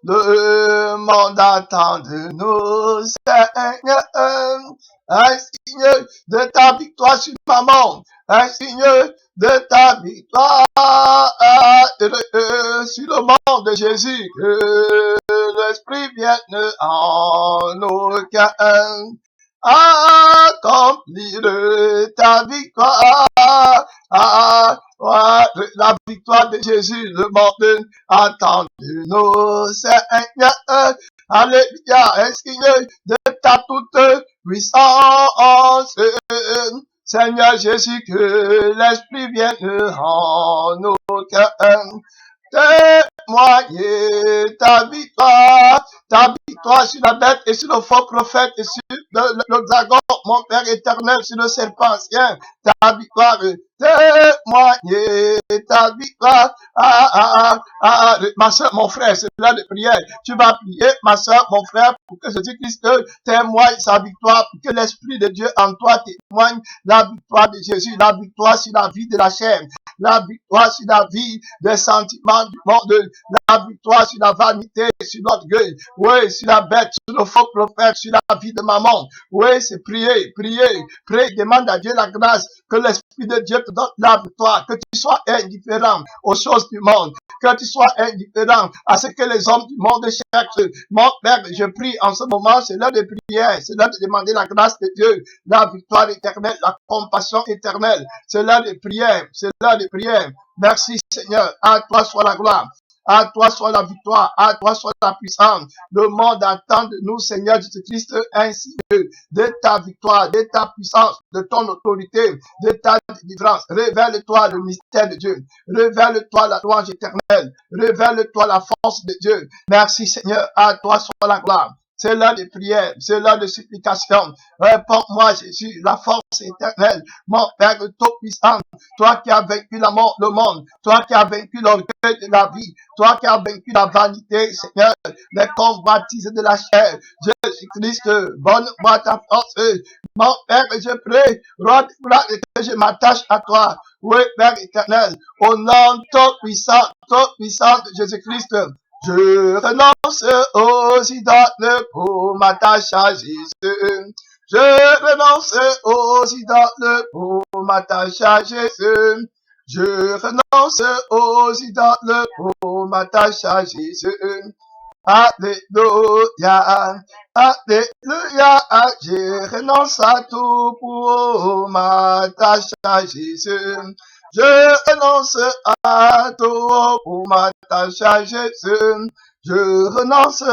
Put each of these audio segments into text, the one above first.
Le monde attend de nous, Seigneur, un signe de ta victoire sur ma mort, un signe de ta victoire sur le monde de Jésus, que l'Esprit vienne en nos cœurs accomplir ta victoire. La victoire de Jésus, le monde attend de nous, Seigneur. Alléluia, un signe de ta toute puissance. Seigneur Jésus, que l'Esprit vienne en nos cœurs. Témoigner ta victoire sur la bête et sur le faux prophète et sur le dragon, mon Père éternel, sur le serpent ancien, ta victoire, témoigner ta victoire. Ma soeur, mon frère, c'est l'heure de prière. Tu vas prier, ma soeur, mon frère, pour que Jésus-Christ témoigne sa victoire, pour que l'Esprit de Dieu en toi témoigne la victoire de Jésus, la victoire sur la vie de la chair, la victoire sur la vie des sentiments du monde, la victoire sur la vanité, sur l'orgueil, oui, sur la bête, sur le faux prophète, sur la vie de maman. Oui, c'est prier, demande à Dieu la grâce, que l'Esprit de Dieu te donne la victoire, que tu sois indifférent aux choses du monde, que tu sois indifférent à ce que les hommes du monde cherchent. Mon Père, je prie en ce moment, c'est l'heure de prière, c'est l'heure de demander la grâce de Dieu, la victoire éternelle, la compassion éternelle. C'est l'heure de prière, c'est l'heure de prière. Merci Seigneur, à toi soit la gloire. À toi soit la victoire, à toi soit la puissance. Le monde attend de nous, Seigneur Jésus-Christ, ainsi que de ta victoire, de ta puissance, de ton autorité, de ta délivrance. Révèle-toi le mystère de Dieu. Révèle-toi la louange éternelle. Révèle-toi la force de Dieu. Merci Seigneur, à toi soit la gloire. C'est l'heure de prière, c'est l'heure de supplication. Réponds-moi, Jésus, la force éternelle, mon Père tout-puissant, toi qui as vaincu la mort, le monde, toi qui as vaincu l'orgueil de la vie, toi qui as vaincu la vanité, Seigneur, les convoitises de la chair. Jésus-Christ, donne-moi ta force. Mon Père, je prie, roi que je m'attache à toi. Oui, Père éternel, au nom tout-puissant de Jésus-Christ, je renonce aux idoles pour m'attacher à Jésus. Je renonce aux idoles pour m'attacher à Jésus. Je renonce aux idoles pour m'attacher à Jésus. Alléluia, alléluia, je renonce à tout pour m'attacher à Jésus. Je renonce à tout pour m'attacher à Jésus. Je renonce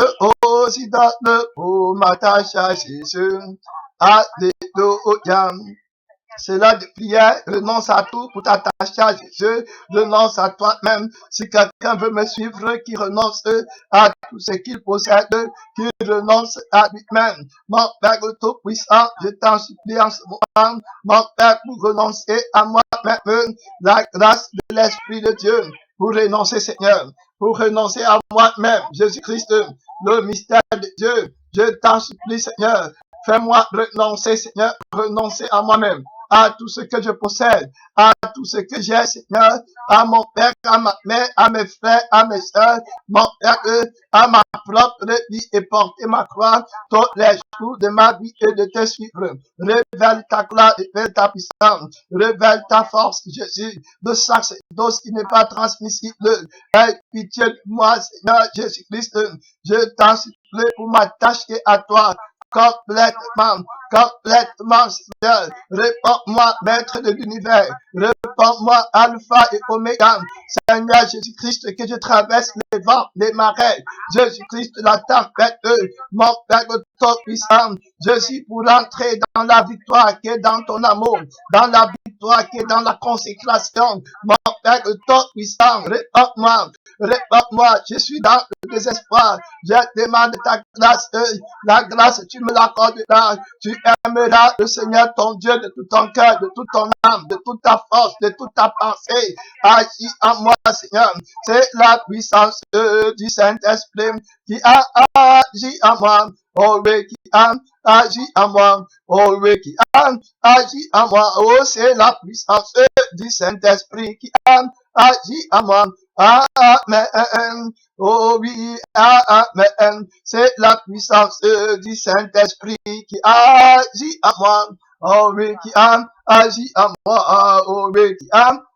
aux idoles pour m'attacher à Jésus. Alléluia. C'est l'heure de prière, renonce à tout pour t'attacher à Jésus, renonce à toi-même. Si quelqu'un veut me suivre, qui renonce à tout ce qu'il possède, qui renonce à lui-même. Mon Père tout-puissant, je t'en supplie en ce moment, mon Père, pour renoncer à moi-même, la grâce de l'Esprit de Dieu, pour renoncer, Seigneur, pour renoncer à moi-même, Jésus-Christ, le mystère de Dieu. Je t'en supplie, Seigneur, fais-moi renoncer, Seigneur, renoncer à moi-même, à tout ce que je possède, à tout ce que j'ai, Seigneur, à mon Père, à ma mère, à mes frères, à mes soeurs, mon Père, à ma propre vie et porter ma croix tous les jours de ma vie et de te suivre. Révèle ta gloire, révèle ta puissance, révèle ta force, Jésus, de sacerdoce qui n'est pas transmissible. Aie pitié de moi, Seigneur Jésus-Christ, je t'en supplie pour m'attacher à toi. Complètement, Seigneur. Réponds-moi, Maître de l'univers. Réponds-moi, Alpha et Oméga. Seigneur Jésus-Christ, que je traverse les vents, les marais. Jésus-Christ, la tempête, mon Père tout-puissant. Je suis pour entrer dans la victoire qui est dans ton amour, dans la victoire qui est dans la consécration. Mon Père tout-puissant, réponds-moi, je suis dans le désespoir. Je demande ta grâce, la grâce, tu me l'accorderas. Tu aimeras le Seigneur ton Dieu de tout ton cœur, de toute ton âme, de toute ta force, de toute ta pensée. Agis en moi, Seigneur. C'est la puissance du Saint-Esprit qui a agi en moi. oh oui, qui agit en moi, oh oui, qui agit en moi, oh c'est la puissance du Saint-Esprit qui agit en moi, amen, oh oui, amen, c'est la puissance du Saint-Esprit qui agit en moi, oh oui, qui agit en moi, oh oui, qui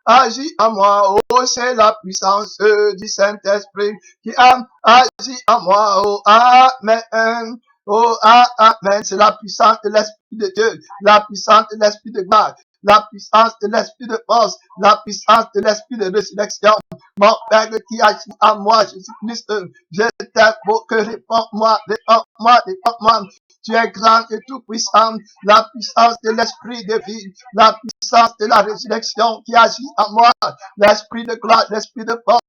agit en moi, oh c'est la puissance du Saint-Esprit qui agit en moi, oh amen. Oh, amen, c'est la puissance de l'Esprit de Dieu, la puissance de l'Esprit de gloire, la puissance de l'Esprit de force, la puissance de l'Esprit de résurrection. Mon Père qui agit en moi, Jésus-Christ, je t'invoque, réponds-moi, réponds-moi, réponds-moi. Tu es grand et tout puissant, la puissance de l'Esprit de vie, la puissance de la résurrection qui agit en moi, l'Esprit de gloire, l'Esprit de force,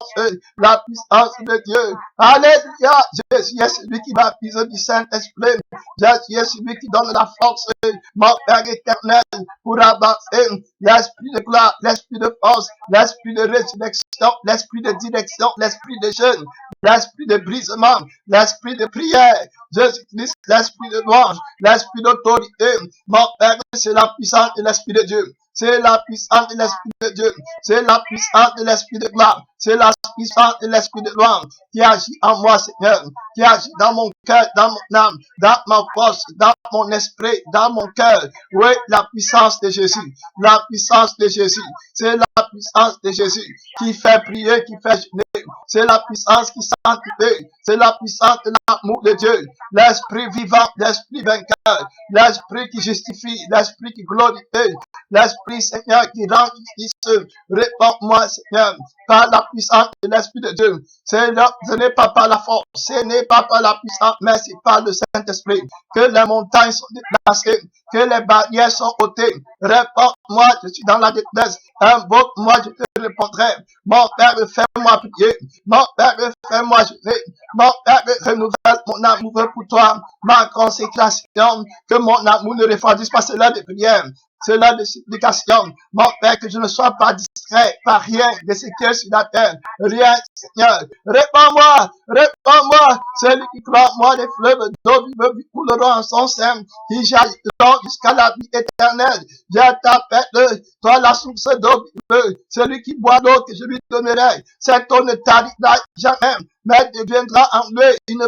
la puissance de Dieu. Alléluia, Jésus est celui qui baptise du Saint-Esprit, Jésus est celui qui donne la force, mon Père éternel, pour avancer, l'Esprit de gloire, l'Esprit de force, l'Esprit de résurrection, l'Esprit de direction, l'Esprit de jeûne, l'Esprit de brisement, l'Esprit de prière, Jésus-Christ, l'Esprit de louange, l'Esprit d'autorité, mon Père, c'est la puissance de l'Esprit de Dieu. C'est la puissance de l'Esprit de Dieu. C'est la puissance de l'Esprit de gloire. C'est la puissance de l'Esprit de louange qui agit en moi, Seigneur. Qui agit dans mon cœur, dans mon âme, dans ma force, dans mon esprit, dans mon cœur. Oui, la puissance de Jésus. La puissance de Jésus. C'est la puissance de Jésus qui fait prier, qui fait jeûner. C'est la puissance qui sanctifie. C'est la puissance de l'amour de Dieu. L'Esprit vivant, l'Esprit vainqueur. L'Esprit qui justifie, l'Esprit qui glorifie. L'Esprit, Seigneur, qui rend justice. Réponds-moi, Seigneur, par la puissance de l'Esprit de Dieu. Ce n'est pas par la force, ce n'est pas par la puissance, mais c'est par le Saint-Esprit que les montagnes sont déplacées, que les barrières sont ôtées. Réponds-moi, je suis dans la détresse. Invoque-moi, je te répondrai. Mon Père, fais-moi prier. Mon Père, fais-moi jeûner. Mon Père, renouvelle mon amour pour toi. Ma consécration, que mon amour ne refroidisse pas, c'est l'heure de prière. C'est l'heure de supplication. Mon Père, que je ne sois pas distrait par rien de ce qui est sur la terre. Rien, Seigneur. Réponds-moi, réponds-moi. Celui qui croit en moi, les fleuves d'eau vive couleront en son sein, qui jailliront jusqu'à la vie éternelle. Je t'appelle, toi la source d'eau vive. Celui qui boit l'eau que je lui donnerai, cette eau ne tarira jamais, mais deviendra en lui une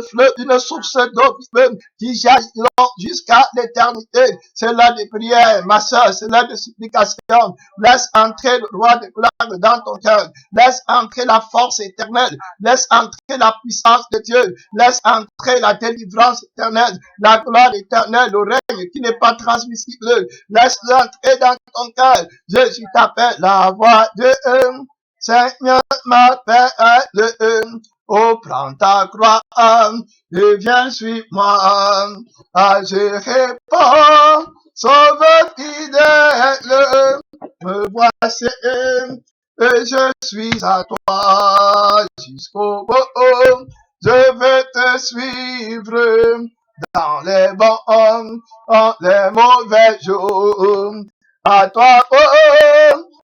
source d'eau vive qui jailliront jusqu'à l'éternité. C'est l'heure de prière, ma soeur, c'est l'heure de supplication. Laisse entrer le roi de gloire dans ton cœur. Laisse entrer la force éternelle. Laisse entrer la puissance de Dieu. Laisse entrer la délivrance éternelle, la gloire éternelle, le règne qui n'est pas transmissible. Laisse-le entrer dans ton cœur. Jésus t'appelle la voix de Seigneur m'appelle. Oh, prends ta croix et viens suivre-moi. Ah, je réponds, sauveur fidèle, me voici et je suis à toi jusqu'au bout. Je veux te suivre dans les bons, dans les mauvais jours. À toi, oh,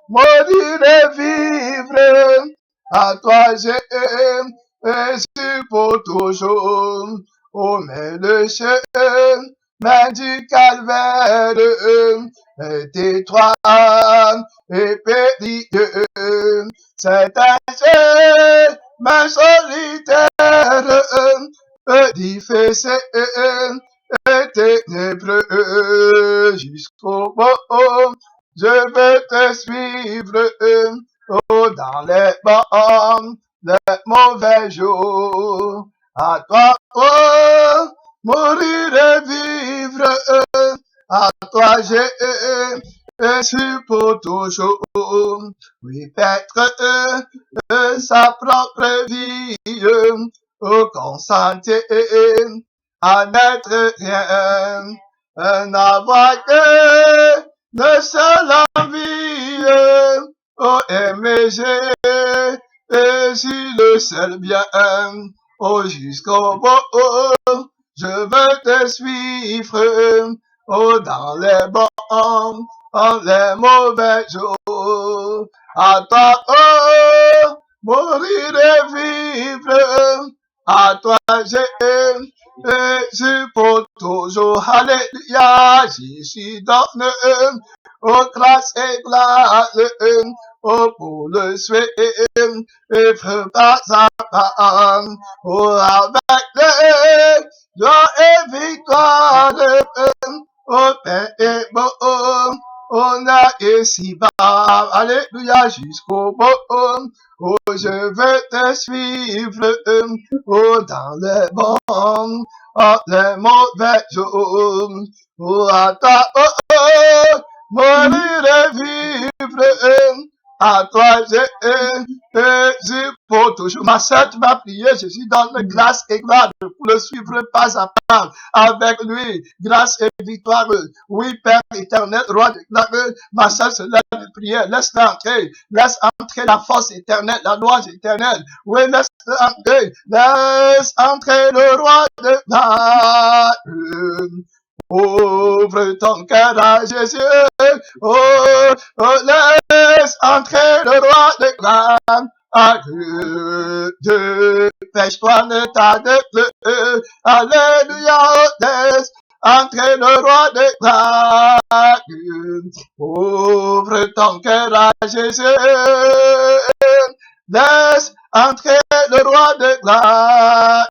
mourir et vivre. À toi, je suis pour toujours. Oh, mais le chemin du calvaire est étroit et périlleux. C'est un chemin solitaire, difficile et ténébreux jusqu'au bout. Je veux te suivre, oh, dans les bons, les mauvais jours. À toi, oh, mourir et vivre, à toi je suis pour toujours. Oui, paître sa propre vie, au consentir à n'être rien, n'avoir que le seul envie, oh, aimer Jésus le seul bien, oh, jusqu'au bout, je veux te suivre, oh, dans les bons, dans les mauvais jours. À toi, oh, mourir et vivre, à toi, Jésus pour toujours, alléluia, Jésus donne, oh grâce et gloire, oh pour le suivre, et pas à pas, oh avec le joie et victoire, oh Père et bon, on a ici-bas, alléluia, jusqu'au bout, oh je veux te suivre, oh dans les bons, oh les mauvais jours, oh à toi, oh, mourir et vivre, à toi Jésus pour toujours. Ma sœur, tu vas prier, Jésus donne grâce et gloire pour le suivre pas à pas avec lui, grâce et victoire. Oui, Père éternel, roi de gloire, ma sœur se lève de prière, laisse entrer la force éternelle, la louange éternelle. Oui, laisse entrer le roi de gloire. Ouvre ton cœur à Jésus, oh, laisse entrer le roi de gloire. Dépêche-toi, ne tarde plus, alléluia, laisse entrer le roi de gloire. Ouvre ton cœur à Jésus, laisse entrer le roi de gloire.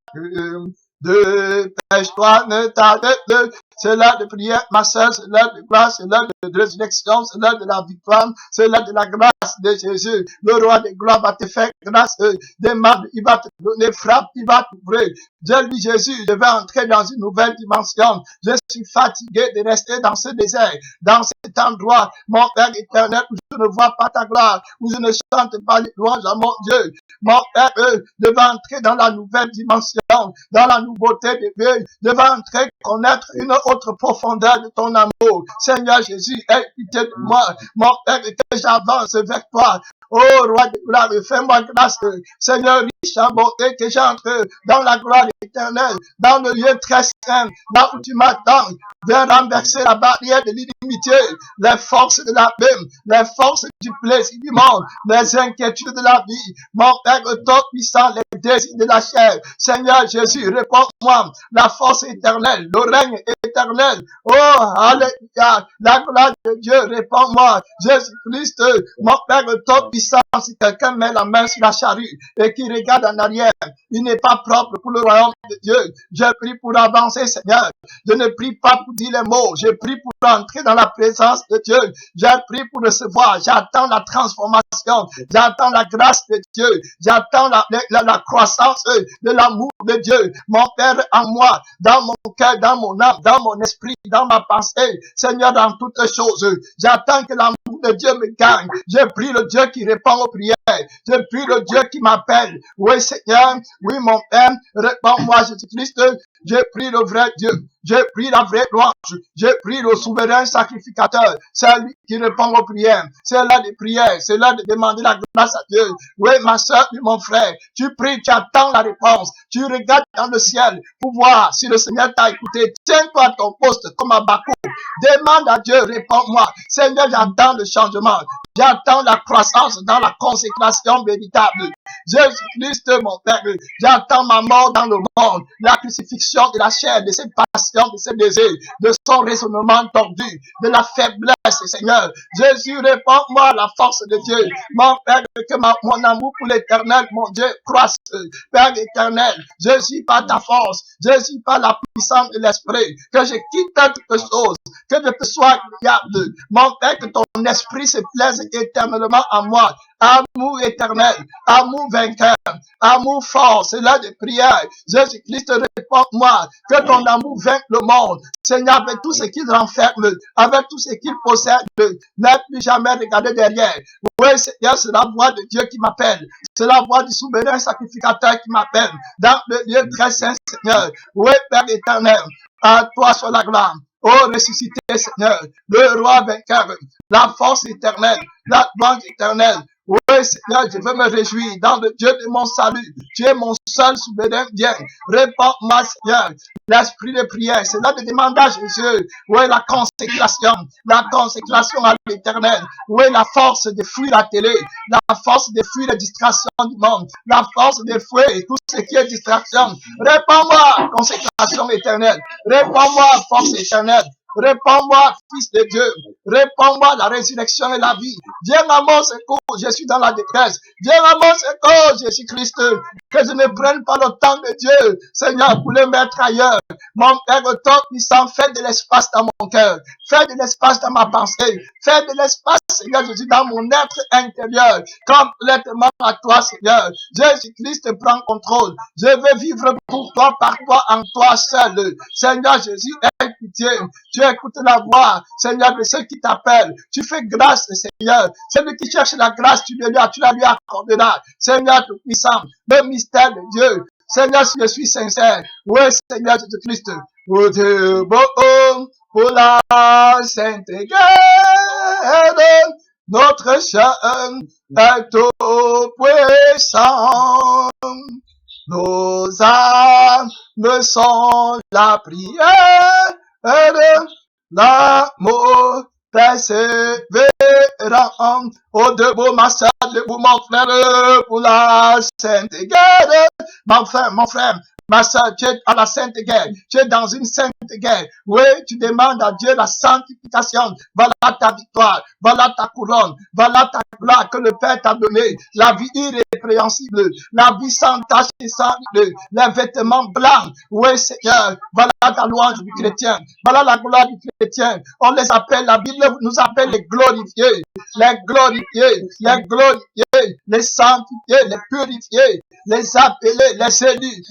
Dépêche-toi, ne tarde plus. C'est l'heure de prière, ma sœur, c'est l'heure de gloire, c'est l'heure de résurrection, c'est l'heure de la victoire, c'est l'heure de la grâce de Jésus. Le roi de gloire va te faire grâce, demande, il va te donner, frappe, il va t'ouvrir. Dieu lui, Jésus, je vais entrer dans une nouvelle dimension. Je suis fatigué de rester dans ce désert, dans cet endroit, mon Père éternel, où je ne vois pas ta gloire, où je ne chante pas les louanges à mon Dieu. Mon Père, je vais entrer dans la nouvelle dimension, dans la nouveauté de Dieu. Je vais entrer connaître une autre profondeur de ton amour. Seigneur Jésus, aie pitié de moi. Mon Père, que j'avance vers toi. Oh, roi de gloire, fais-moi grâce. Seigneur, riche en bonté, que j'entre dans la gloire éternelle, dans le lieu très saint, là où tu m'attends. Viens renverser la barrière de l'inimitié, les forces de la même, les forces du plaisir du monde, les inquiétudes de la vie. Mon Père, toi puissant, les désirs de la chair. Seigneur Jésus, réponds-moi la force éternelle, le règne éternel. Oh, alléluia, la gloire de Dieu, réponds-moi. Jésus-Christ, mon Père, toi puissant, si quelqu'un met la main sur la charrue et qui regarde en arrière, il n'est pas propre pour le royaume de Dieu. Je prie pour avancer, Seigneur. Je ne prie pas pour dire les mots. Je prie pour entrer dans la présence de Dieu. Je prie pour recevoir. J'attends la transformation. J'attends la grâce de Dieu. J'attends la croissance de l'amour de Dieu. Mon Père en moi, dans mon cœur, dans mon âme, dans mon esprit, dans ma pensée. Seigneur, dans toutes choses. J'attends que l'amour de Dieu me gagne. Je prie le Dieu qui répond aux prières. Je prie le Dieu qui m'appelle. Oui, Seigneur. Oui, mon Père. Réponds-moi, Jésus-Christ. Je prie le vrai Dieu. Je prie la vraie louange. Je prie le souverain sacrificateur. C'est lui qui répond aux prières. C'est l'heure de prière. C'est l'heure de demander la grâce à Dieu. Oui, ma soeur, oui, mon frère. Tu pries, tu attends la réponse. Tu regardes dans le ciel pour voir si le Seigneur t'a écouté. Tiens-toi à ton poste comme à Bakou. Demande à Dieu, réponds-moi. Seigneur, j'attends le changement. J'attends la croissance dans la consécration véritable. Jésus-Christ, mon Père, j'attends ma mort dans le monde, la crucifixion de la chair, de ses passions, de ses désirs, de son raisonnement tordu, de la faiblesse, Seigneur. Jésus, réponds-moi la force de Dieu. Mon Père, que mon amour pour l'éternel, mon Dieu, croisse. Père éternel, je suis pas ta force, je suis pas la puissance de l'esprit, que je quitte toutes choses, que je te sois agréable. Mon Père, que ton esprit se plaise éternellement en moi. Amour éternel, amour vainqueur, amour fort, c'est l'heure de prière. Jésus-Christ, réponds-moi, que ton amour vainque le monde. Seigneur, avec tout ce qu'il renferme, avec tout ce qu'il possède, n'aie plus jamais regardé derrière. Oui, Seigneur, c'est la voix de Dieu qui m'appelle. C'est la voix du souverain sacrificateur qui m'appelle. Dans le lieu très saint, Seigneur. Oui, Père éternel, à toi soit la gloire. Oh, ressuscité, Seigneur, le roi vainqueur, la force éternelle, la gloire éternelle. Oui, Seigneur, je veux me réjouir dans le Dieu de mon salut. Tu es mon seul souverain bien. Réponds-moi, Seigneur. L'esprit de prière, c'est là de demander à Jésus. Où est la consécration? La consécration à l'éternel. Où est la force de fuir la télé? La force de fuir les distractions du monde. La force de fuir tout ce qui est distraction. Réponds-moi, consécration éternelle. Réponds-moi, force éternelle. Réponds-moi, Fils de Dieu. Réponds-moi la résurrection et la vie. Viens à mon secours, je suis dans la détresse. Viens à mon secours, Jésus-Christ. Que je ne prenne pas le temps de Dieu, Seigneur, pour le mettre ailleurs. Mon Père Tout-Puissant, fais de l'espace dans mon cœur. Fais de l'espace dans ma pensée. Fais de l'espace, Seigneur Jésus, dans mon être intérieur. Complètement à toi, Seigneur. Jésus-Christ prend contrôle. Je veux vivre pour toi, par toi, en toi seul. Seigneur Jésus, aie pitié. Tu écoutes la voix, Seigneur, de ceux qui t'appellent. Tu fais grâce, Seigneur. Celui qui cherche la grâce, tu la lui accorderas. Seigneur Tout-Puissant, le mystère de Dieu. Seigneur, si je suis sincère, oui, Seigneur Jésus-Christ, pour Dieu, pour la sainte guerre, notre chaîne est au puissant. Nos âmes sont la prière, l'amour persévérant. Oh, debout, ma soeur, debout, mon frère, pour la sainte guerre. Mon frère, ma soeur, tu es à la sainte guerre. Tu es dans une sainte guerre. Oui, tu demandes à Dieu la sanctification. Voilà ta victoire. Voilà ta couronne. Voilà ta gloire que le Père t'a donnée. La vie irrépréhensible. La vie sans tache et sans ride. Les vêtements blancs. Oui, Seigneur. Voilà la louange du chrétien. Voilà la gloire du chrétien. On les appelle, la Bible nous appelle les glorifiés. Les glorifiés. Les glorifiés. Les sanctifiés. Les purifiés. Les appelés. Les élus.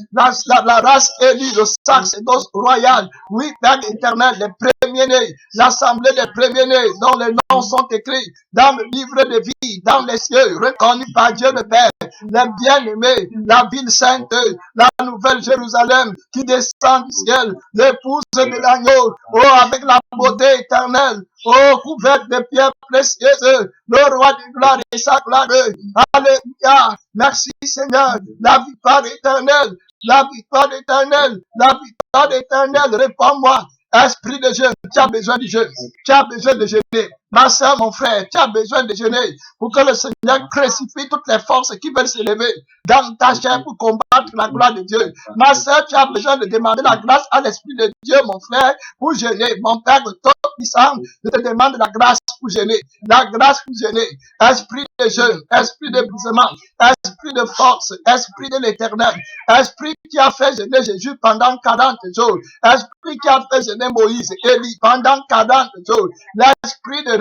La race élue, le sacerdoce royal, oui, Père éternel, les premiers-nés, l'assemblée des premiers-nés, dont les noms sont écrits dans le livre de vie, dans les cieux, reconnus par Dieu le Père, les bien-aimés, la ville sainte, la nouvelle Jérusalem, qui descend du ciel, l'épouse de l'agneau, oh, avec la beauté éternelle, oh, couverte de pierres précieuses, le roi de gloire et sa gloire, alléluia, merci Seigneur, la victoire éternelle, la victoire éternelle, la victoire éternelle, réponds-moi. Esprit de jeûne, tu as besoin de jeûne, tu as besoin de jeûner. Ma soeur, mon frère, tu as besoin de jeûner pour que le Seigneur crucifie toutes les forces qui veulent s'élever dans ta chair pour combattre la gloire de Dieu. Ma soeur, tu as besoin de demander la grâce à l'Esprit de Dieu, mon frère, pour jeûner. Mon Père Tout-Puissant, je te demande la grâce pour jeûner, la grâce pour jeûner. Esprit de jeûne, esprit d'épuisement, esprit de force, esprit de l'éternel, esprit qui a fait jeûner Jésus pendant 40 jours, esprit qui a fait jeûner Moïse et Élie pendant 40 jours, l'esprit de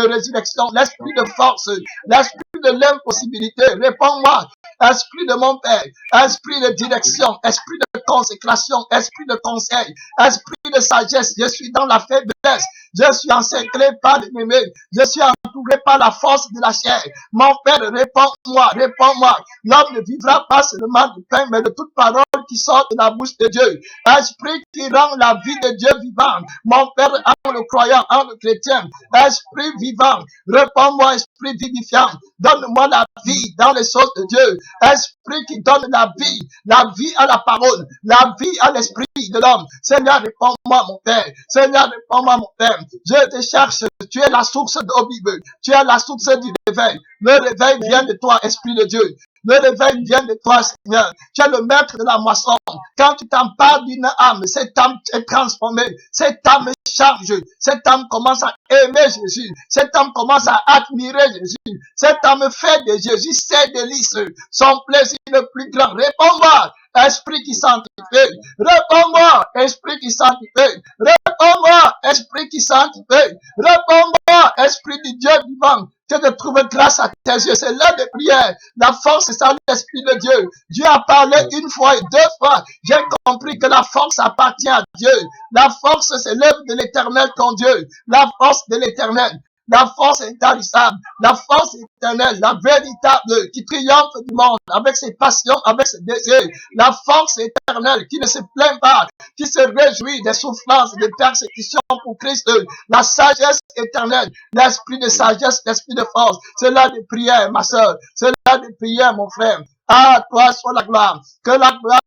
résurrection, l'esprit de force, l'esprit de l'impossibilité, réponds-moi, esprit de mon Père, esprit de direction, esprit de consécration, esprit de conseil, esprit de sagesse, je suis dans la faiblesse, je suis encerclé par l'ennemi, je suis entouré par la force de la chair. Mon Père, réponds-moi, réponds-moi. L'homme ne vivra pas seulement du pain, mais de toute parole qui sort de la bouche de Dieu. Esprit qui rend la vie de Dieu vivante. Mon Père, en le croyant, en le chrétien, esprit vivant, réponds-moi, esprit vivifiant. Donne-moi la vie dans les choses de Dieu. Esprit qui donne la vie à la parole, la vie à l'esprit de l'homme. Seigneur, réponds-moi, mon Père. Seigneur, réponds-moi, mon Père. Je te cherche. Tu es la source d'eau vive. Tu es la source du réveil. Le réveil vient de toi, Esprit de Dieu. Le réveil vient de toi, Seigneur. Tu es le maître de la moisson. Quand tu t'empares d'une âme, cette âme est transformée. Cette âme change. Cette âme commence à aimer Jésus. Cette âme commence à admirer Jésus. Cette âme fait de Jésus ses délices. Son plaisir le plus grand. Réponds-moi, Esprit qui sanctifie. Réponds-moi, Esprit qui sanctifie. Réponds-moi, Esprit qui sanctifie. Réponds-moi, Esprit du Dieu vivant. Que je trouve grâce à tes yeux. C'est l'heure de prière. La force, c'est ça, l'Esprit de Dieu. Dieu a parlé une fois et deux fois. J'ai compris que la force appartient à Dieu. La force, c'est l'œuvre de l'Éternel, ton Dieu. La force de l'Éternel. la force intarissable, la force éternelle, la véritable, qui triomphe du monde avec ses passions, avec ses désirs, la force éternelle qui ne se plaint pas, qui se réjouit des souffrances, des persécutions pour Christ, la sagesse éternelle, l'esprit de sagesse, l'esprit de force. C'est là de prière, ma soeur, c'est là de prière, mon frère. À toi soit la gloire, que la gloire,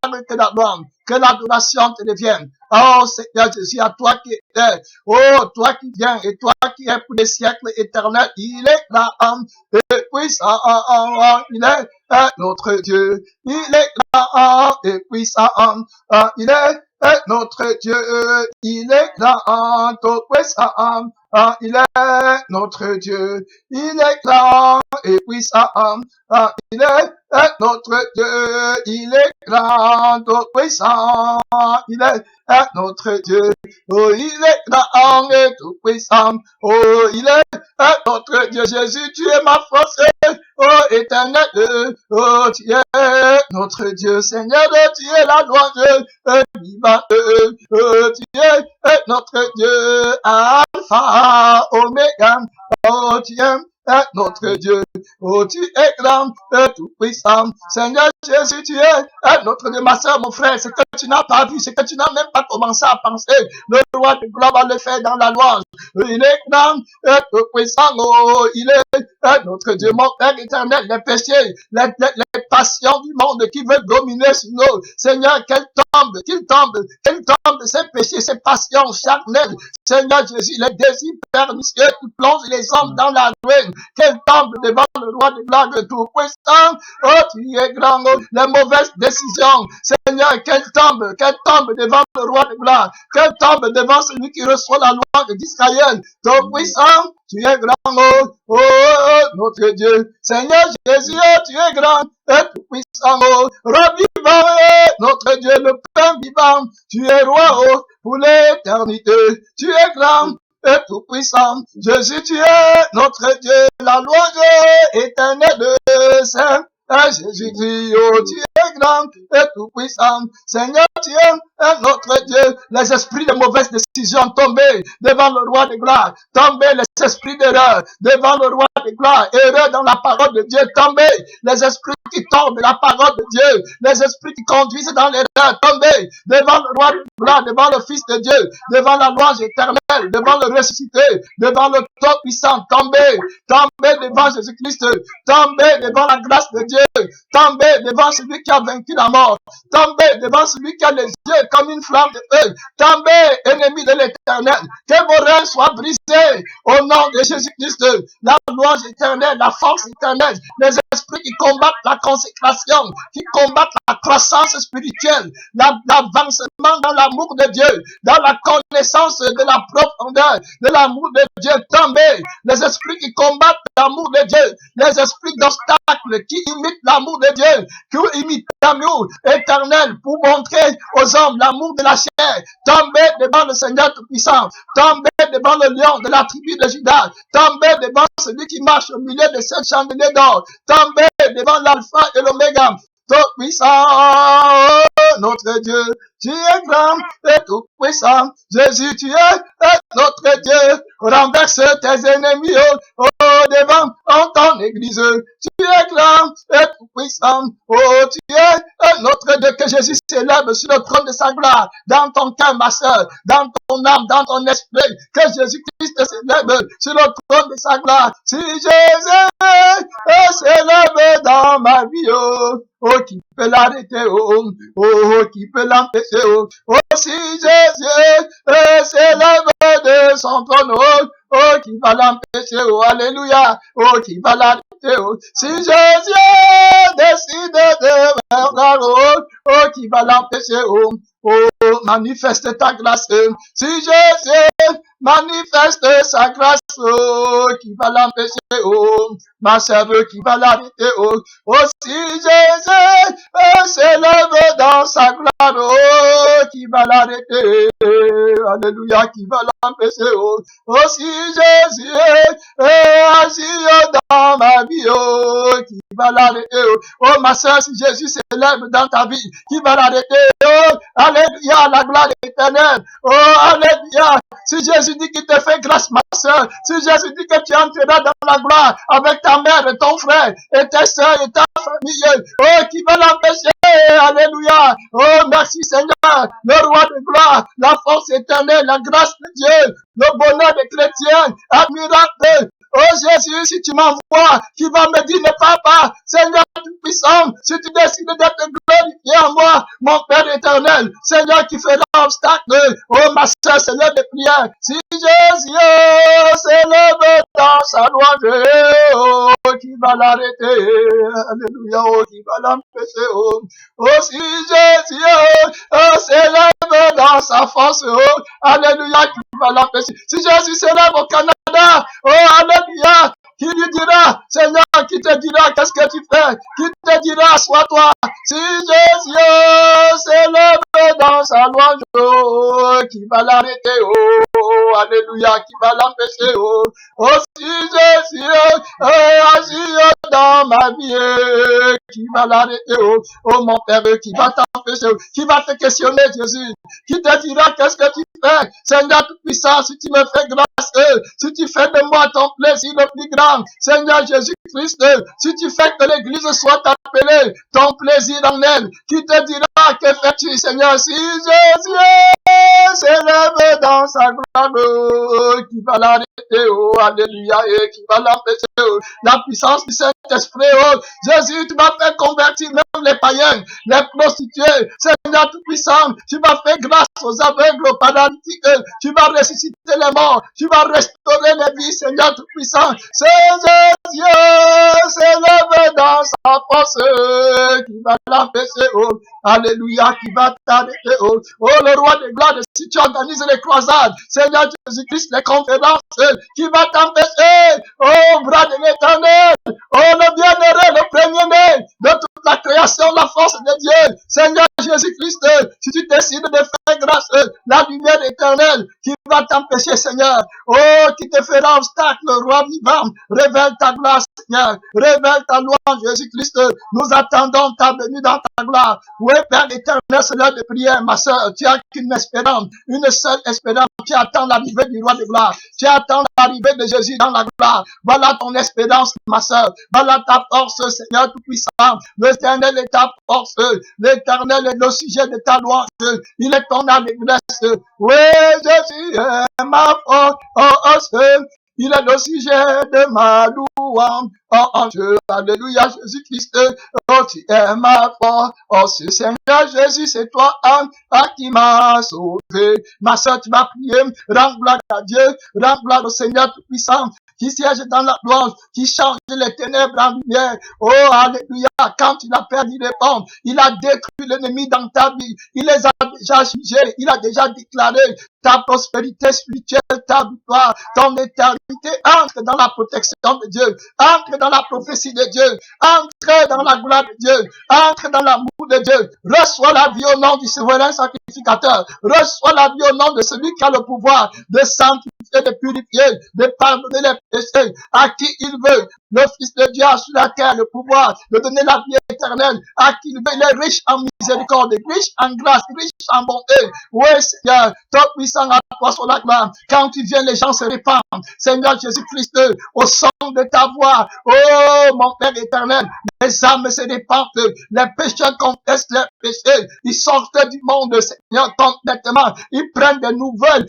que l'adoration te devienne. Oh Seigneur Jésus, à toi qui es, oh toi qui viens et toi qui es pour les siècles éternels, il est là, et puissant, il est notre Dieu, il est là, et puissant, il est notre Dieu, il est grand, tout puissant, il est notre Dieu, il est grand et puissant, il est notre Dieu, il est grand, tout puissant, il est notre Dieu, oh il est grand et tout puissant, oh il est notre Dieu, Jésus, tu es ma force, oh éternel, oh tu es notre Dieu, Seigneur, tu es la louange vivante, oh tu es notre Dieu, Alpha, Oméga, oh tu es notre Dieu, oh tu es grand, tout puissant, Seigneur Jésus, tu es notre Dieu, ma soeur, mon frère, ce que tu n'as pas vu, ce que tu n'as même pas commencé à penser, le roi de gloire va le faire dans la louange, il est grand, tout puissant, oh, il est notre Dieu, mon Père éternel, les péchés, les passions du monde qui veulent dominer sur nous, Seigneur, qu'ils tombent, ces péchés, ces passions charnelles, Seigneur Jésus, les désirs pernicieux qui plongent les hommes dans la ruine, qu'elles tombent devant le roi de gloire de tout puissant, oh tu es grand, oh, les mauvaises décisions, Seigneur, qu'elles tombent devant le roi de gloire, qu'elles tombent devant celui qui reçoit la loi d'Israël, tout puissant, tu es grand, oh, notre Dieu, Seigneur Jésus, oh, tu es grand, et tout puissant, oh, roi vivant, notre Dieu, le pain vivant, tu es roi, oh, pour l'éternité, tu es grand, et tout puissant, Jésus, tu es notre Dieu, la louange éternelle de Saint. Jésus-Christ, oh, tu es grand et tout puissant. Seigneur, tu es notre Dieu. Les esprits de mauvaises décisions tombés devant le roi de gloire. Tombés les esprits d'erreur devant le roi de gloire. Erreur dans la parole de Dieu. Tombés les esprits qui tombent de la parole de Dieu. Les esprits qui conduisent dans l'erreur. Tombés devant le roi de gloire, devant le Fils de Dieu, devant la louange éternelle, devant le ressuscité, devant le Tout-Puissant. Tombés devant Jésus-Christ. Tombés devant la grâce de Dieu. Tombez devant celui qui a vaincu la mort. Tombez devant celui qui a les yeux comme une flamme de feu. Tombez, ennemis de l'éternel. Que vos reins soient brisés au nom de Jésus-Christ. La louange éternelle, la force éternelle, les esprits qui combattent la consécration, qui combattent la croissance spirituelle, l'avancement dans l'amour de Dieu, dans la connaissance de la profondeur de l'amour de Dieu. Tombez, les esprits qui combattent l'amour de Dieu, les esprits d'obstacles qui imitent l'amour de Dieu, qui imitent l'amour éternel pour montrer aux hommes l'amour de la chair. Tombez devant le Seigneur Tout-Puissant. Tombez devant le lion de la tribu de Juda. Tombez devant celui qui marche au milieu de 7 chandeliers d'or. Tombez devant l'alpha et l'oméga. Tout-Puissant, notre Dieu, tu es grand et tout-puissant. Jésus, tu es notre Dieu. Renverse tes ennemis devant en ton église. Tu es grand et tout-puissant. Oh, tu es notre Dieu. Que Jésus s'élève sur le trône de sa gloire. Dans ton cœur, ma soeur. Dans ton âme, dans ton esprit. Que Jésus-Christ s'élève sur le trône de sa gloire. Si Jésus s'élève dans ma vie, oh, qui peut l'arrêter, qui peut l'empêcher, si Jésus s'élève de son trône, qui va l'empêcher, alléluia, qui va l'arrêter, si Jésus décide de faire, qui va l'empêcher, manifeste ta grâce, si Jésus manifeste sa grâce, qui va l'empêcher, ma sœur, qui va l'arrêter, si Jésus s'élève dans sa gloire, qui va l'arrêter, alléluia, qui va l'empêcher, oh. Oh, si Jésus est assis dans ma vie, oh, qui va l'arrêter, oh. Oh, ma soeur, si Jésus s'élève dans ta vie, qui va l'arrêter, oh, alléluia, la gloire éternelle, oh, alléluia. Si Jésus dit qu'il te fait grâce, ma soeur, si Jésus dit que tu entreras dans la gloire avec ta mère et ton frère et tes soeurs et ta famille, oh, qui va l'empêcher, alléluia. Oh, merci Seigneur, le roi de gloire, la force éternelle, la grâce de Dieu, le bonheur des chrétiens, admirable. Oh Jésus, si tu m'envoies, qui va me dire ne pars pas, Seigneur tout-puissant, si tu décides d'être glorifié en moi, mon Père éternel, Seigneur qui fera obstacle, oh ma soeur, Seigneur de prière, si Jésus s'élève dans sa louange, oh, qui va l'arrêter, alléluia, oh, qui va l'empêcher, oh, si Jésus s'élève dans sa force, oh, alléluia, qui va l'empêcher, si Jésus s'élève au Canada, oh, alléluia, qui lui dira, Seigneur, qui te dira, qu'est-ce que tu fais? Qui te dira, sois-toi. Si Jésus s'élève dans sa louange, oh, qui va l'arrêter, oh, alléluia, qui va l'empêcher, oh, si Jésus agit dans ma vie, qui va l'arrêter, oh, mon Père, qui va t'empêcher, qui va te questionner, Jésus, qui te dira, qu'est-ce que tu fais? Seigneur tout-puissant, si tu me fais grâce, si tu fais de moi ton plaisir le plus grand, Seigneur Jésus-Christ, si tu fais que l'église soit appelée ton plaisir en elle, qui te dira, que fais-tu, Seigneur, si Jésus s'élève dans sa gloire, qui va l'arrêter, oh, alléluia, et qui va l'empêcher, oh, la puissance du Saint-Esprit, oh, Jésus, tu vas faire convertir même les païens, les prostituées, Seigneur tout-puissant, tu vas faire grâce aux aveugles, aux paralytiques, tu vas ressusciter les morts, tu vas restaurer les vies, Seigneur tout-puissant, c'est Jésus s'élève dans sa force, qui va l'empêcher, oh, alléluia, qui va t'arrêter, oh, le roi de gloire, si tu organises les croisades, Seigneur Jésus-Christ, les conférences, qui va t'empêcher, oh, bras de l'éternel, oh, le bien-aimé, le premier-né de toute la création, la force de Dieu, Seigneur Jésus-Christ, si tu décides de faire grâce, la lumière éternelle, qui va t'empêcher, Seigneur, oh, qui te fera obstacle, roi vivant, révèle ta gloire, Seigneur, révèle ta louange, Jésus-Christ, nous attendons ta venue dans ta gloire, oui, Père éternel, c'est l'heure de prière, ma soeur, tu as qu'une espérance, une seule espérance, tu attends l'arrivée du roi de gloire, tu attends l'arrivée de Jésus dans la gloire, voilà ton espérance, ma soeur, voilà ta force, Seigneur tout-puissant, l'éternel est ta force, l'éternel est le sujet de ta louange, il est ton allégresse, oui, Jésus est ma force, il est le sujet de ma louange, alléluia, Jésus-Christ, oh, tu es ma force, Seigneur Jésus, c'est toi, qui m'a sauvé, ma soeur, tu vas prier, rends gloire à Dieu, rends gloire au Seigneur tout-puissant, qui siège dans la louange, qui change les ténèbres en lumière. Oh, alléluia, quand il a perdu les pommes, il a détruit l'ennemi dans ta vie, il les a déjà jugés, il a déjà déclaré ta prospérité spirituelle, ta victoire, ton éternité, entre dans la protection de Dieu, entre dans la prophétie de Dieu, entre dans la gloire de Dieu, entre dans l'amour de Dieu, reçois la vie au nom du souverain sacrificateur, reçois la vie au nom de celui qui a le pouvoir de sanctifier, de purifier, de pardonner les péchés, à qui il veut. Le Fils de Dieu a sur la terre le pouvoir de donner la vie éternelle à qui il veut. Il est riche en miséricorde, riche en grâce, riche en bonté. Oui, Seigneur, toi puissant à toi sur la gloire. Quand tu viens, les gens se répandent. Seigneur Jésus-Christ, au son de ta voix, oh mon Père éternel, les âmes se répandent, les pécheurs confessent leurs péchés, ils sortent du monde, Seigneur, complètement, ils prennent des nouvelles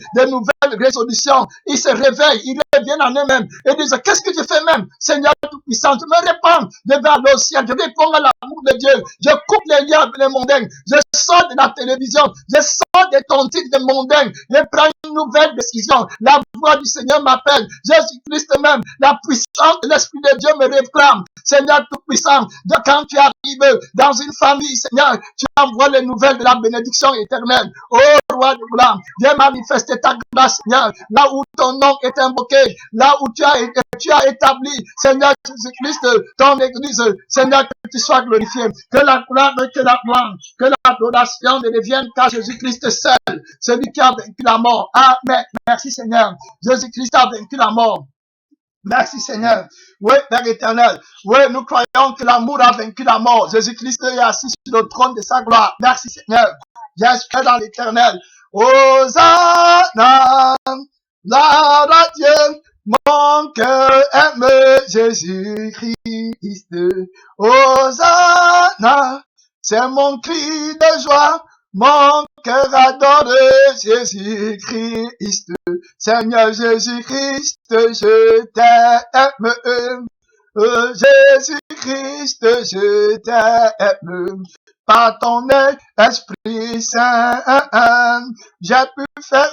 résolutions, ils se réveillent, ils reviennent en eux-mêmes et disent, qu'est-ce que je fais même, Seigneur tout-puissant, je me répands vers le ciel, je réponds à l'amour de Dieu, je coupe les liens avec les mondains, je sors de la télévision, je sors des tontines des mondains, je prends une nouvelle décision. La voix du Seigneur m'appelle. Jésus-Christ même, la puissance de l'Esprit de Dieu me réclame. Seigneur Tout-Puissant, quand tu arrives dans une famille, Seigneur, tu envoies les nouvelles de la bénédiction éternelle. Oh, Roi de gloire, viens manifester ta grâce, Seigneur, là où ton nom est invoqué, là où tu as établi, Seigneur Jésus-Christ, ton Église, Seigneur, que tu sois glorifié, que la gloire, que l'adoration ne devienne qu'à Jésus-Christ seul, celui qui a vaincu la mort. Amen. Merci Seigneur. Jésus-Christ a vaincu la mort. Merci Seigneur. Oui, Père éternel. Oui, nous croyons que l'amour a vaincu la mort. Jésus-Christ est assis sur le trône de sa gloire. Merci Seigneur. J'espère dans l'éternel. Hosanna, gloire à Dieu. Mon cœur aime Jésus-Christ. Hosanna, c'est mon cri de joie. Mon cœur adore Jésus-Christ. Seigneur Jésus-Christ, je t'aime. Jésus-Christ, je t'aime. Par ton Esprit Saint, j'ai pu faire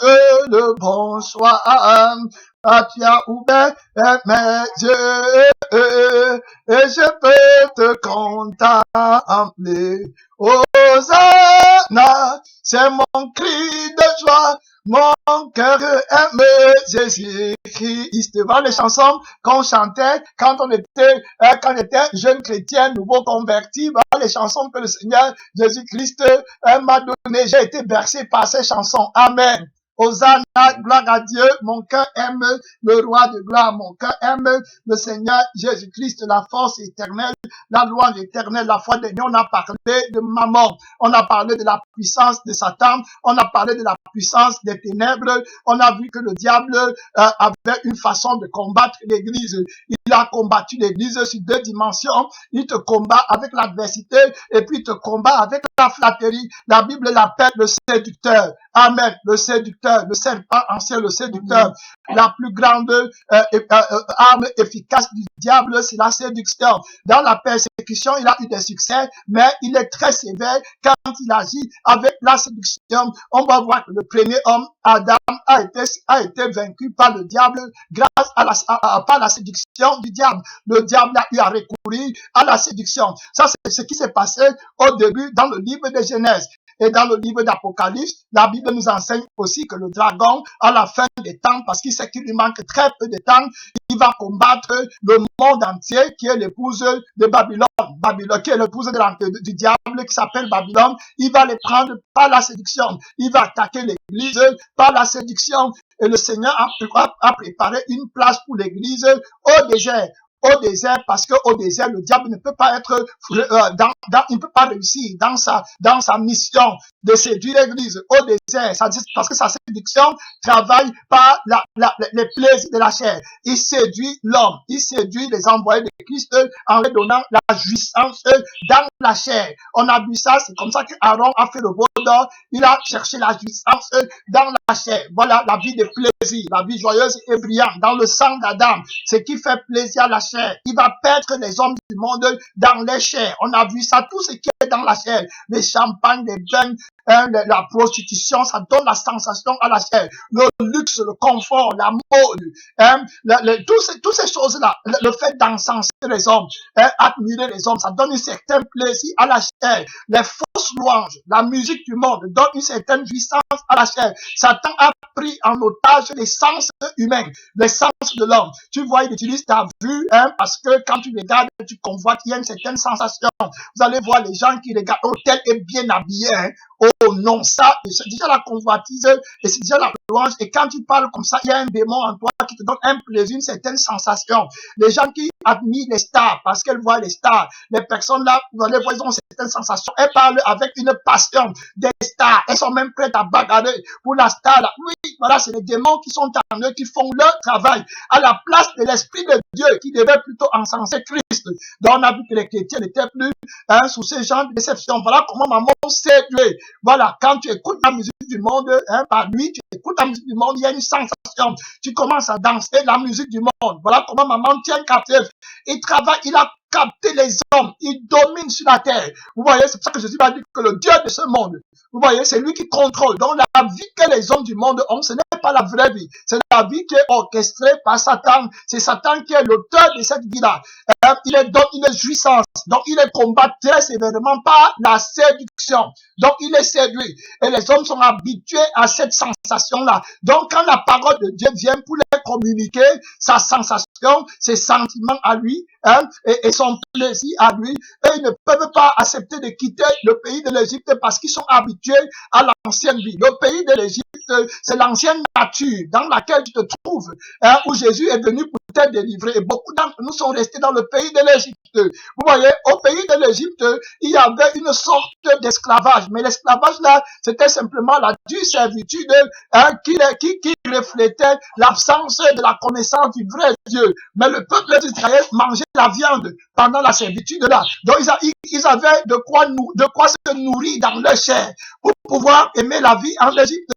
le bon choix. Tu as ouvert mes yeux et je peux te contempler. Hosanna, c'est mon cri de joie. Mon cœur aime Jésus-Christ. Voilà les chansons qu'on chantait quand on était jeune chrétien, nouveau converti. Voilà les chansons que le Seigneur Jésus-Christ m'a donné. J'ai été bercé par ces chansons. Amen. Hosanna, gloire à Dieu, mon cœur aime le roi de gloire, mon cœur aime le Seigneur Jésus-Christ, la force éternelle, la louange éternelle, la foi de Dieu. On a parlé de Mammon, on a parlé de la puissance de Satan, on a parlé de la puissance des ténèbres, on a vu que le diable avait une façon de combattre l'église. Il a combattu l'église sur deux dimensions. Il te combat avec l'adversité et puis il te combat avec la flatterie. La Bible l'appelle le séducteur. Amen, le séducteur, le serpent ancien, le séducteur. La plus grande arme efficace du diable, c'est la séduction. Dans la persécution, il a eu des succès, mais il est très sévère quand il agit avec la séduction. On va voir que le premier homme, Adam, a été vaincu par le diable grâce par la séduction du diable. Le diable a eu à recourir à la séduction. Ça, c'est ce qui s'est passé au début dans le livre de Genèse. Et dans le livre d'Apocalypse, la Bible nous enseigne aussi que le dragon, à la fin des temps, parce qu'il sait qu'il lui manque très peu de temps, il va combattre le monde entier, qui est l'épouse de Babylone, qui est l'épouse du diable, qui s'appelle Babylone. Il va les prendre par la séduction. Il va attaquer l'église par la séduction. Et le Seigneur a préparé une place pour l'église au désert. Au désert, parce que au désert, le diable ne peut pas être il ne peut pas réussir dans sa mission de séduire l'église. Au désert, parce que sa séduction travaille par les plaisirs de la chair. Il séduit l'homme, il séduit les envoyés de Christ en leur donnant la jouissance dans la chair. On a vu ça, c'est comme ça que Aaron a fait le veau d'or. Il a cherché la jouissance dans la chair. Voilà la vie de plaisir, la vie joyeuse et brillante dans le sang d'Adam. Ce qui fait plaisir à la chair. Il va perdre les hommes du monde dans les chairs. On a vu ça, tout ce qui est dans la chair. Les champagnes, les vins, la prostitution, ça donne la sensation à la chair. Le luxe, le confort, la mode, toutes ces choses-là, le fait d'encenser les hommes, admirer les hommes, ça donne un certain plaisir à la chair. Les fausses louanges, la musique du monde donne une certaine puissance à la chair. Satan a pris en otage les sens humains, les sens de l'homme. Tu vois, il utilise ta vue, parce que quand tu regardes, tu convoites, il y a une certaine sensation. Vous allez voir les gens qui regardent, oh, tel est bien habillé, oh non, ça, c'est déjà la convoitise et c'est déjà la louange. Et quand tu parles comme ça, il y a un démon en toi qui te donne un plaisir, une certaine sensation. Les gens qui admirent les stars parce qu'elles voient les stars, les personnes là, vous allez voir, ils ont certaines sensations. Elles parlent avec une passion des stars. Elles sont même prêtes à bagarrer pour la star là. Oui, voilà, c'est les démons qui sont en eux, qui font leur travail à la place de l'Esprit de Dieu qui devait plutôt encenser Christ. Donc on a vu que les chrétiens n'étaient plus sous ce genre de déception. Voilà comment maman séduit. Voilà, quand tu écoutes la musique du monde, par nuit, tu écoutes la musique du monde, il y a une sensation. Tu commences à danser la musique du monde. Voilà comment maman tient captif. Il travaille, il a capté les hommes, il domine sur la terre. Vous voyez, c'est pour ça que Jésus va dire que le Dieu de ce monde, vous voyez, c'est lui qui contrôle. Donc la vie que les hommes du monde ont, ce n'est pas la vraie vie. C'est la vie qui est orchestrée par Satan. C'est Satan qui est l'auteur de cette vie-là. Il est donc une jouissance. Donc il est combattu très sévèrement par la séduction. Donc il est séduit. Et les hommes sont habitués à cette sensation-là. Donc quand la parole de Dieu vient pour les communiquer, sa sensation, ses sentiments à lui, et son plaisir à lui, et ils ne peuvent pas accepter de quitter le pays de l'Égypte parce qu'ils sont habitués à l'ancienne vie. Le pays de l'Égypte, c'est l'ancienne nature dans laquelle tu te trouves, où Jésus est venu pour te délivrer. Et beaucoup d'entre nous sont restés dans le pays de l'Égypte. Vous voyez, au pays de l'Égypte, il y avait une sorte d'esclavage. Mais l'esclavage là, c'était simplement la dure servitude qui reflétait l'absence de la connaissance du vrai Dieu. Mais le peuple d'Israël mangeait la viande pendant la servitude là. Donc ils avaient de quoi se nourrir dans leur chair pour pouvoir aimer la vie en Égypte.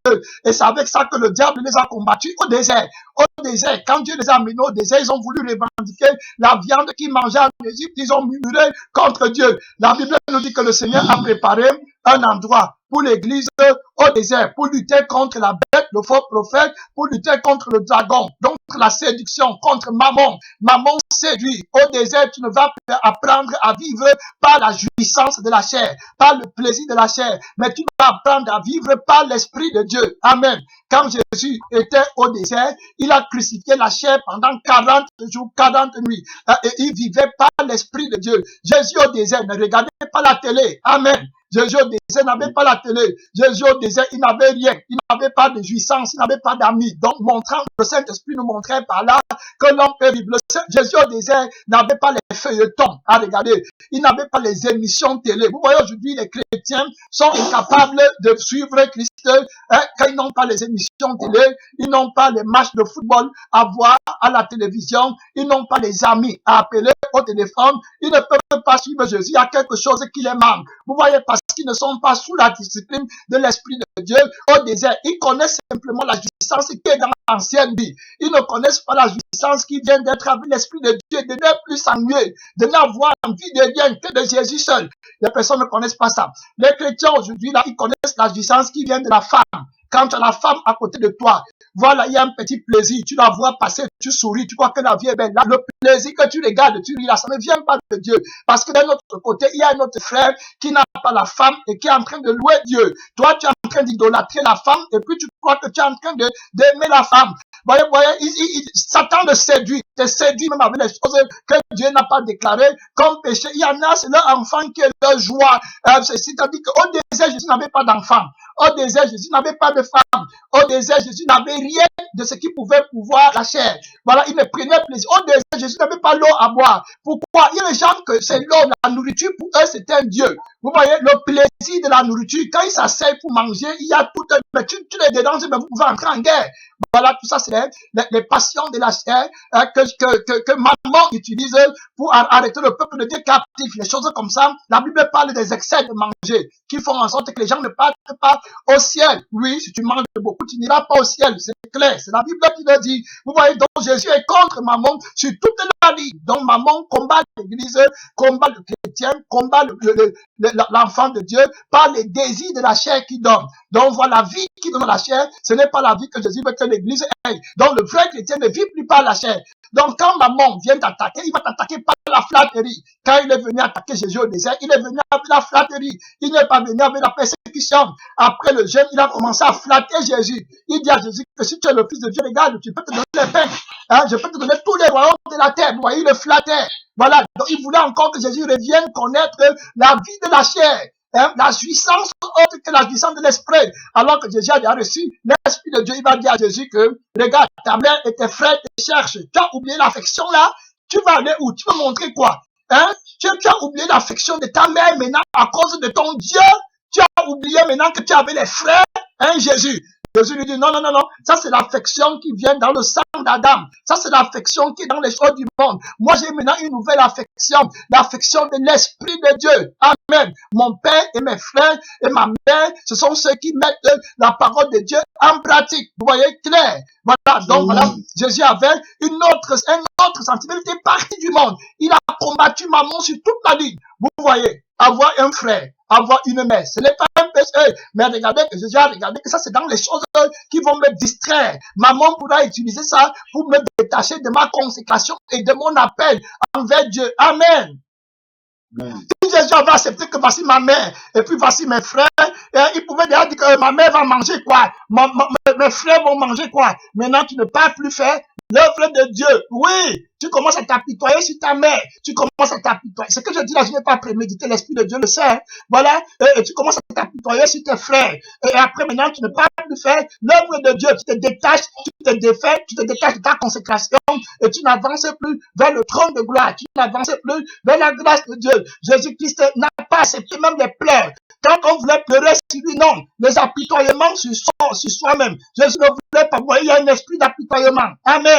Et c'est avec ça que le diable les a combattus au désert. Au désert, quand Dieu les a amenés au désert, ils ont voulu revendiquer la viande qu'ils mangeaient en Égypte. Ils ont murmuré contre Dieu. La Bible nous dit que le Seigneur a préparé un endroit pour l'église au désert, pour lutter contre la bête, le faux prophète, pour lutter contre le dragon, donc la séduction, contre Mammon. Mammon séduit. Au désert, tu ne vas pas apprendre à vivre par la jouissance de la chair, par le plaisir de la chair, mais tu vas apprendre à vivre par l'Esprit de Dieu. Amen. Quand Jésus était au désert, il a crucifié la chair pendant 40 jours, 40 nuits, et il vivait par l'Esprit de Dieu. Jésus au désert ne regardait pas la télé. Amen. Jésus au désert n'avait pas la télé. Jésus au désert, il n'avait rien. Il n'avait pas de jouissance. Il n'avait pas d'amis. Donc, montrant, le Saint-Esprit nous montrait par là que l'homme peut vivre. Jésus au désert n'avait pas les feuilletons à regarder. Il n'avait pas les émissions télé. Vous voyez, aujourd'hui, les chrétiens sont incapables de suivre Christ quand ils n'ont pas les émissions télé. Ils n'ont pas les matchs de football à voir à la télévision. Ils n'ont pas les amis à appeler au téléphone. Ils ne peuvent pas suivre Jésus. Il y a quelque chose qui les manque. Vous voyez, parce qu'ils ne sont pas sous la discipline de l'Esprit de Dieu au désert. Ils connaissent simplement la jouissance qui est dans l'ancienne vie. Ils ne connaissent pas la jouissance qui vient d'être avec l'Esprit de Dieu, de ne plus s'ennuyer, de n'avoir envie de rien que de Jésus seul. Les personnes ne connaissent pas ça. Les chrétiens aujourd'hui, là, ils connaissent la jouissance qui vient de la femme. Quand tu as la femme à côté de toi, voilà, il y a un petit plaisir. Tu la vois passer, tu souris, tu crois que la vie est belle. Là, le plaisir que tu regardes, tu ris là, ça ne vient pas de Dieu. Parce que d'un autre côté, il y a un autre frère qui n'a pas la femme et qui est en train de louer Dieu. Toi, tu es en train d'idolâtrer la femme et puis tu crois que tu es en train d'aimer la femme. Voyez, Satan te séduit même avec les choses que Dieu n'a pas déclarées comme péché. Il y en a, c'est leur enfant qui est leur joie. C'est-à-dire qu'au désert, Jésus n'avait pas d'enfant. Au désert, Jésus n'avait pas de femme. Au désert, Jésus n'avait rien de ce qui pouvait pouvoir la chair. Voilà, il ne prenait plaisir. Au désert, Jésus n'avait pas l'eau à boire. Pourquoi? Il y a des gens que c'est l'eau, la nourriture, pour eux, c'est un Dieu. Vous voyez, le plaisir de la nourriture, quand ils s'asseyent pour manger, il y a tout un... Mais tu les déranges, mais vous pouvez entrer en guerre. Voilà, tout ça, c'est les passions de la chair que Mammon utilise pour arrêter le peuple de Dieu captif. Les choses comme ça, la Bible parle des excès de manger qui font en sorte que les gens ne partent pas au ciel. Oui, si tu manges beaucoup, tu n'iras pas au ciel. C'est clair, c'est la Bible qui le dit. Vous voyez, donc Jésus est contre Mammon sur toute la ligne. Donc Mammon combat l'Église, combat le chrétien, combat l'enfant de Dieu par les désirs de la chair qui donne. Donc voilà, la vie qui donne la chair, ce n'est pas la vie que Jésus veut que l'Église ait. Donc le vrai chrétien ne vit plus par la chair. Donc quand Mammon vient t'attaquer, il va t'attaquer par la flatterie. Quand il est venu attaquer Jésus au désert, il est venu avec la flatterie. Il n'est pas venu avec la persécution. Après le jeûne, il a commencé à flatter Jésus. Il dit à Jésus que si tu es le fils de Dieu, regarde, tu peux te donner les pains. Je peux te donner tous les royaumes de la terre. Vous voyez, il le flattait. Voilà, donc il voulait encore que Jésus revienne connaître la vie de la chair. La jouissance autre que la jouissance de l'esprit. Alors que Jésus a reçu l'Esprit de Dieu, il va dire à Jésus que, regarde, ta mère et tes frères te cherchent. Tu as oublié l'affection là? Tu vas aller où? Tu vas montrer quoi? Tu as oublié l'affection de ta mère maintenant à cause de ton Dieu. Tu as oublié maintenant que tu avais les frères, Jésus. Jésus lui dit, non, non, non, non, ça c'est l'affection qui vient dans le sang d'Adam. Ça c'est l'affection qui est dans les choses du monde. Moi j'ai maintenant une nouvelle affection, l'affection de l'Esprit de Dieu. Amen. Mon père et mes frères et ma mère, ce sont ceux qui mettent la parole de Dieu en pratique. Vous voyez clair. Voilà, donc voilà, Jésus avait un autre sentiment. Il était parti du monde. Il a combattu maman sur toute la ligne. Vous voyez, avoir un frère, avoir une mère, ce n'est pas un péché. Mais regardez que Jésus a regardé que ça, c'est dans les choses qui vont me distraire. Maman pourra utiliser ça pour me détacher de ma consécration et de mon appel envers Dieu. Amen. Si Jésus avait accepté que voici ma mère et puis voici mes frères, il pouvait déjà dire que ma mère va manger quoi, mes frères vont manger quoi. Maintenant, tu ne peux plus faire l'œuvre de Dieu. Oui, tu commences à t'apitoyer sur ta mère. Tu commences à t'apitoyer. Ce que je dis là, je n'ai pas prémédité, l'Esprit de Dieu le sait. Hein. Voilà, et tu commences à t'apitoyer sur tes frères. Et après, maintenant, tu ne peux plus faire l'œuvre de Dieu. Tu te détaches, tu te défais, tu te détaches de ta consécration et tu n'avances plus vers le trône de gloire. Tu n'avances plus vers la grâce de Dieu. Jésus-Christ n'a pas accepté même les pleurs. Quand on voulait pleurer sur lui, non. Les apitoiements sur soi-même. Jésus ne voulait pas. Vous voyez, il y a un esprit d'apitoiement. Amen.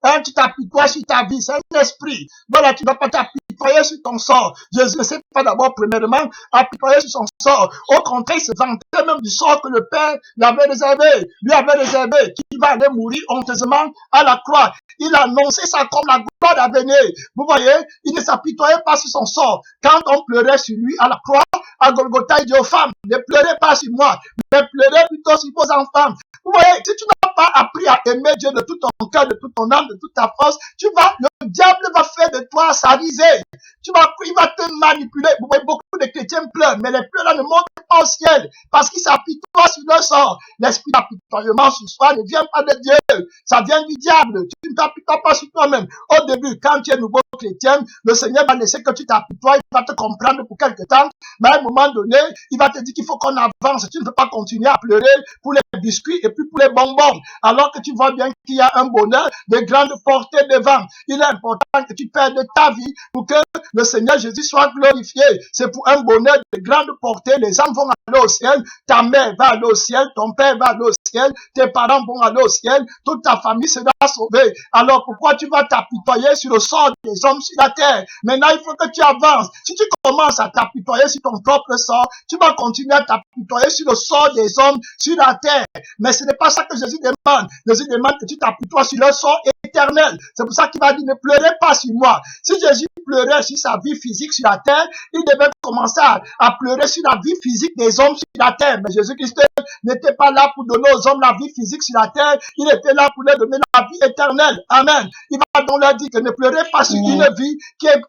Hein, tu t'apitoies sur ta vie, c'est un esprit. Voilà, tu ne dois pas t'apitoyer sur ton sort. Jésus ne s'est pas d'abord, premièrement, apitoyer sur son sort. Au contraire, il se vantait même du sort que le Père l'avait réservé. Lui avait réservé qu'il va aller mourir honteusement à la croix. Il annonçait ça comme la gloire à venir. Vous voyez, il ne s'apitoyait pas sur son sort. Quand on pleurait sur lui à la croix, à Golgotha, il dit aux femmes, ne pleurez pas sur moi, mais pleurez plutôt sur vos enfants. Vous voyez, si tu n'as pas appris à aimer Dieu de tout ton cœur, de toute ton âme, de toute ta force, le diable va faire de toi sa risée. Il va te manipuler. Vous voyez, beaucoup de chrétiens pleurent, mais les pleurs là ne montent pas au ciel, parce qu'ils s'apitoient sur leur sort. L'esprit d'apitoiement sur soi ne vient pas de Dieu, ça vient du diable. Tu ne t'apitoies pas sur toi-même. Au début, quand tu es nouveau chrétien, le Seigneur va laisser que tu t'apitoies, il va te comprendre pour quelque temps, mais à un moment donné, il va te dire qu'il faut qu'on avance. Tu ne peux pas continuer à pleurer pour les biscuits et puis pour les bonbons, alors que tu vois bien qu'il y a un bonheur de grande portée devant. Il est important que tu perdes ta vie pour que le Seigneur Jésus soit glorifié. C'est pour un bonheur de grande portée. Les hommes vont aller au ciel, ta mère va aller au ciel, ton père va aller au ciel, tes parents vont aller au ciel, toute ta famille sera sauvée. Alors pourquoi tu vas t'apitoyer sur le sort des hommes sur la terre? Maintenant, il faut que tu avances. Si tu commences à t'apitoyer sur ton propre sort, tu vas continuer à t'apitoyer sur le sort des hommes sur la terre. Mais ce n'est pas ça que Jésus demande. Jésus demande que tu t'apitoies sur le sort éternel. C'est pour ça qu'il va dire, ne pleurez pas sur moi. Si Jésus pleurait sur sa vie physique sur la terre, il devait commencer à pleurer sur la vie physique des hommes sur la terre. Mais Jésus-Christ n'était pas là pour donner aux hommes la vie physique sur la terre. Il était là pour leur donner la vie éternelle. Amen. Il va donc leur dire que ne pleurez pas sur une vie qui est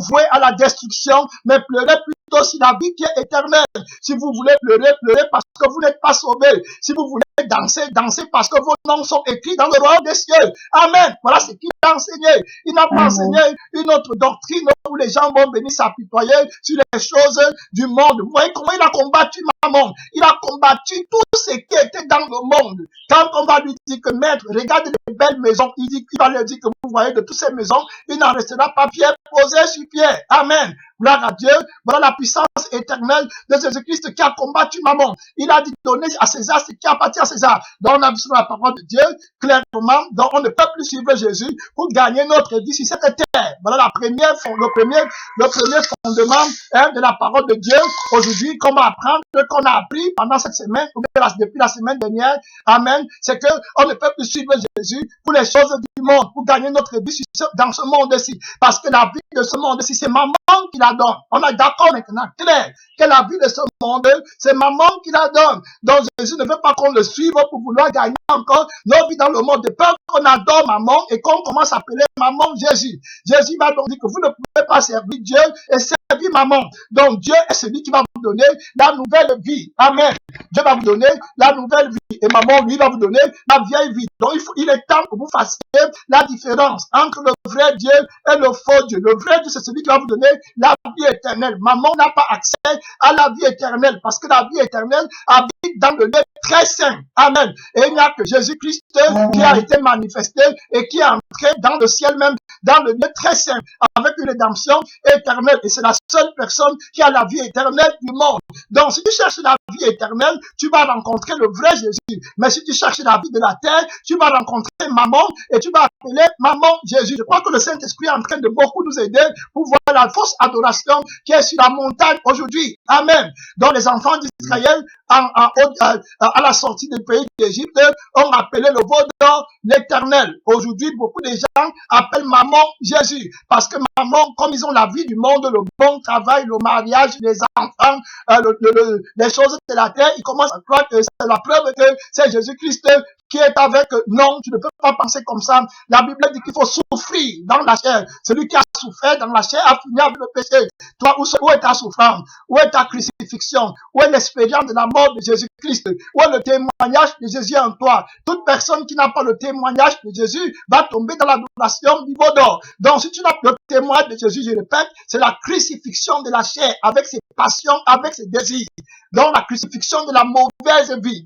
vouée à la destruction, mais pleurez plutôt sur la vie qui est éternelle. Si vous voulez pleurer, pleurez parce que vous n'êtes pas sauvés. Si vous voulez danser, dansez parce que vos noms sont écrits dans le royaume des cieux. Amen. Voilà ce qu'il a enseigné. Il n'a pas enseigné une autre doctrine où les gens vont venir s'apitoyer sur les choses du monde. Vous voyez comment il a combattu maman. Il a combattu tout ce qui était dans le monde. Quand on va lui dire que maître, regarde les belles maisons, il va lui dire que vous voyez de toutes ces maisons, il n'en restera pas pierre posée sur pierre. Amen. Gloire à Dieu. Voilà la puissance éternelle de Jésus-Christ qui a combattu maman. Il a dit donner à César ce qui appartient à César. Donc on a vu sur la parole de Dieu clairement. Donc on ne peut plus suivre Jésus pour gagner notre vie sur cette terre. Voilà le premier fondement de la parole de Dieu. Aujourd'hui, qu'on va apprendre, qu'on a appris pendant cette semaine, ou bien depuis la semaine dernière. Amen. C'est que on ne peut plus suivre Jésus pour les choses du monde, pour gagner notre vie dans ce monde-ci. Parce que la vie de ce monde-ci, c'est maman qui la donne. On est d'accord maintenant, clair, que la vie de ce monde, c'est maman qui la donne. Donc Jésus ne veut pas qu'on le suive pour vouloir gagner encore nos vies dans le monde. De peur qu'on adore maman et qu'on commence à appeler maman Jésus. Jésus va donc dire que vous ne pouvez pas servir Dieu et servir maman. Donc Dieu est celui qui va vous donner la nouvelle vie. Amen. Dieu va vous donner la nouvelle vie. Et maman, lui, va vous donner la vieille vie. Donc il est temps que vous fassiez la différence entre le vrai Dieu et le faux Dieu. Le vrai Dieu, c'est celui qui va vous donner la vie éternelle. Maman n'a pas accès à la vie éternelle parce que la vie éternelle habite dans le lieu très saint. Amen. Et il n'y a que Jésus-Christ qui a été manifesté et qui est entré dans le ciel même, dans le lieu très saint, avec une rédemption éternelle. Et c'est la seule personne qui a la vie éternelle du monde. Donc, si tu cherches la vie éternelle, tu vas rencontrer le vrai Jésus. Mais si tu cherches la vie de la terre, tu vas rencontrer maman et tu vas appeler maman Jésus. Je crois que le Saint-Esprit est en train de beaucoup nous aider pour voir la fausse adoration qui est sur la montagne aujourd'hui. Amen. Donc, les enfants d'Israël, à la sortie du pays d'Égypte, ont appelé le veau d'or l'Éternel. Aujourd'hui, beaucoup de gens appellent maman Jésus. Parce que maman, comme ils ont la vie du monde, le bon travail, le mariage, les enfants, les choses de la terre, ils commencent à croire que c'est la preuve que c'est Jésus-Christ qui est avec. Non, tu ne peux pas penser comme ça. La Bible dit qu'il faut souffrir dans la chair. Celui qui a souffert dans la chair a fini avec le péché. Toi, où est ta souffrance? Où est ta crucifixion? Où est l'expérience de la mort de Jésus-Christ? Où est le témoignage de Jésus en toi? Toute personne qui n'a pas le témoignage de Jésus va tomber dans l'adoration du veau d'or. Donc, si tu n'as pas le témoignage de Jésus, je répète, c'est la crucifixion de la chair avec ses passions, avec ses désirs. Donc, la crucifixion de la mauvaise vie,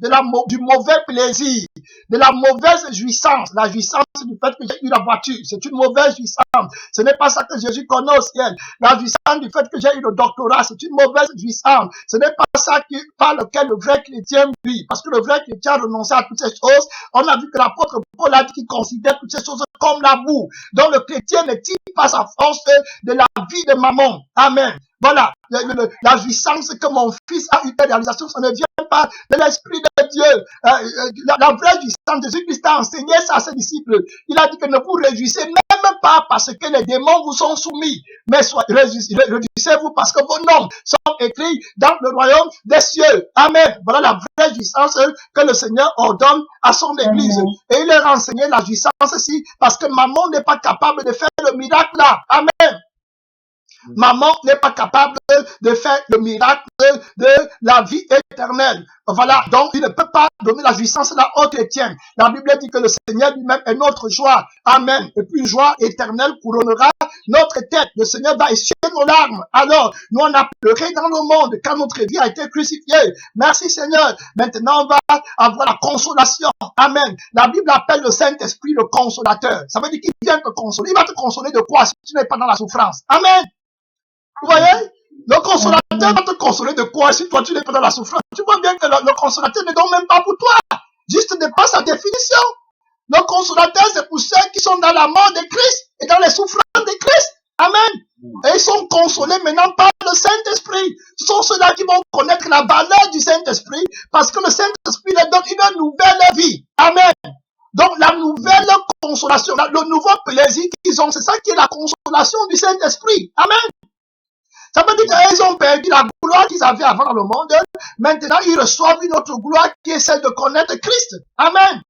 du mauvais plaisir, de la mauvaise jouissance. La jouissance du fait que j'ai eu la voiture, c'est une mauvaise jouissance. Ce n'est pas ça que Jésus connaît au ciel. La jouissance du fait que j'ai eu le doctorat, c'est une mauvaise jouissance. Ce n'est pas ça par lequel le vrai chrétien vit. Parce que le vrai chrétien a renoncé à toutes ces choses. On a vu que l'apôtre Paul a dit qu'il considère toutes ces choses comme la boue. Donc le chrétien ne tire pas sa force de la vie de maman. Amen. Voilà, la jouissance que mon fils a eu de réalisation, ça ne vient pas de l'Esprit de Dieu. La vraie jouissance, Jésus-Christ a enseigné ça à ses disciples. Il a dit que ne vous réjouissez même pas parce que les démons vous sont soumis, mais réjouissez-vous parce que vos noms sont écrits dans le royaume des cieux. Amen. Voilà la vraie jouissance que le Seigneur ordonne à son Église. Et il leur a enseigné la jouissance ici parce que maman n'est pas capable de faire le miracle là. Amen. Maman n'est pas capable de faire le miracle de la vie éternelle. Voilà, donc il ne peut pas donner la jouissance là aux chrétiens. La Bible dit que le Seigneur lui-même est notre joie. Amen. Et puis une joie éternelle couronnera notre tête. Le Seigneur va essuyer nos larmes. Alors, nous on a pleuré dans le monde quand notre vie a été crucifiée. Merci Seigneur. Maintenant on va avoir la consolation. Amen. La Bible appelle le Saint-Esprit le consolateur. Ça veut dire qu'il vient te consoler. Il va te consoler de quoi si tu n'es pas dans la souffrance? Amen. Vous voyez? Le consolateur va te consoler de quoi si toi tu n'es pas dans la souffrance? Tu vois bien que le consolateur ne donne même pas pour toi. Juste n'est pas sa définition. Le consolateur, c'est pour ceux qui sont dans la mort de Christ et dans les souffrances de Christ. Amen. Et ils sont consolés maintenant par le Saint-Esprit. Ce sont ceux-là qui vont connaître la valeur du Saint-Esprit parce que le Saint-Esprit leur donne une nouvelle vie. Amen. Donc la nouvelle consolation, le nouveau plaisir qu'ils ont, c'est ça qui est la consolation du Saint-Esprit. Amen. Ça veut dire qu'ils ont perdu la gloire qu'ils avaient avant dans le monde. Maintenant, ils reçoivent une autre gloire qui est celle de connaître Christ. Amen.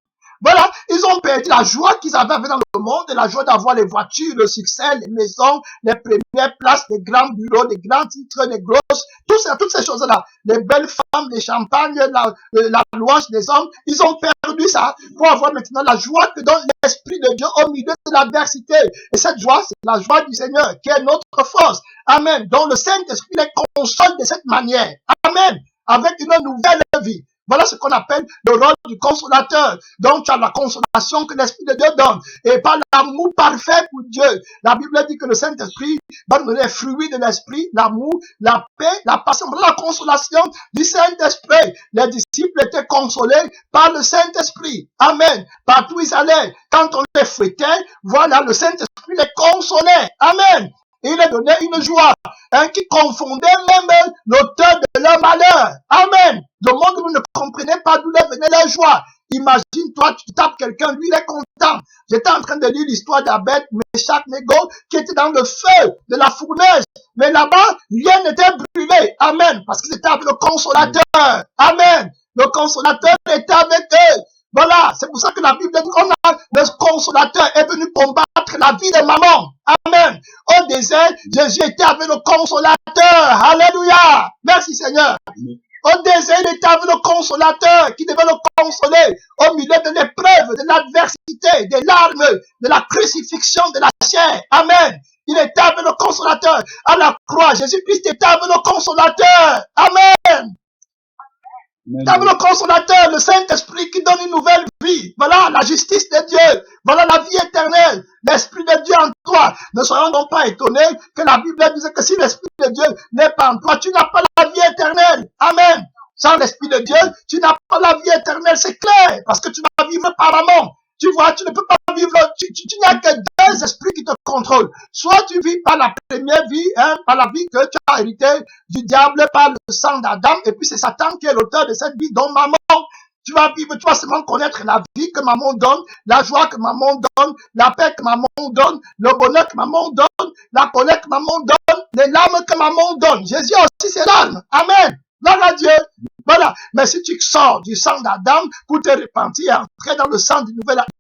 Voilà, ils ont perdu la joie qu'ils avaient dans le monde, la joie d'avoir les voitures, le succès, les maisons, les premières places, les grands bureaux, les grands titres, les grosses, toutes ces choses-là. Les belles femmes, les champagnes, la louange des hommes, ils ont perdu ça pour avoir maintenant la joie que donne l'Esprit de Dieu au milieu de l'adversité. Et cette joie, c'est la joie du Seigneur qui est notre force. Amen. Donc le Saint-Esprit les console de cette manière. Amen. Avec une nouvelle vie. Voilà ce qu'on appelle le rôle du consolateur. Donc, tu as la consolation que l'Esprit de Dieu donne. Et par l'amour parfait pour Dieu. La Bible dit que le Saint-Esprit donne les fruits de l'Esprit, l'amour, la paix, la patience. Voilà la consolation du Saint-Esprit. Les disciples étaient consolés par le Saint-Esprit. Amen. Partout où ils allaient, quand on les fouettait, voilà, le Saint-Esprit les consolait. Amen. Et il leur donnait une joie qui confondait même l'auteur de leur malheur. Amen. Le monde ne comprenait pas d'où venait leur joie. Imagine-toi, tu tapes quelqu'un, lui il est content. J'étais en train de lire l'histoire d'Abed, Meshach, Nego, qui était dans le feu de la fournaise. Mais là-bas, rien n'était brûlé. Amen. Parce que c'était avec le consolateur. Amen. Le consolateur était avec eux. Voilà, c'est pour ça que la Bible dit qu'on a le consolateur est venu combattre la vie de maman. Amen. Au désert, Jésus était avec le consolateur. Alléluia. Merci Seigneur. Au désert, il était avec le consolateur qui devait le consoler au milieu de l'épreuve, de l'adversité, des larmes, de la crucifixion de la chair. Amen. Il était avec le consolateur. À la croix, Jésus-Christ était avec le consolateur. Amen. Avec le consolateur, le Saint-Esprit qui donne une nouvelle Saint-Esprit. Voilà la justice de Dieu. Voilà la vie éternelle. L'Esprit de Dieu en toi. Ne soyons donc pas étonnés que la Bible disait que si l'Esprit de Dieu n'est pas en toi, tu n'as pas la vie éternelle. Amen. Sans l'Esprit de Dieu, tu n'as pas la vie éternelle, c'est clair. Parce que tu vas vivre par amour. Tu vois, tu ne peux pas vivre, tu n'as que deux esprits qui te contrôlent. Soit tu vis par la première vie, par la vie que tu as hérité du diable par le sang d'Adam, et puis c'est Satan qui est l'auteur de cette vie dont maman. Tu vas vivre, tu vas seulement connaître la vie que maman donne, la joie que maman donne, la paix que maman donne, le bonheur que maman donne, la colère que maman donne, les larmes que maman donne. Jésus a aussi ses larmes. Amen. Gloire à Dieu. Voilà. Mais si tu sors du sang d'Adam pour te repentir et entrer dans le sang du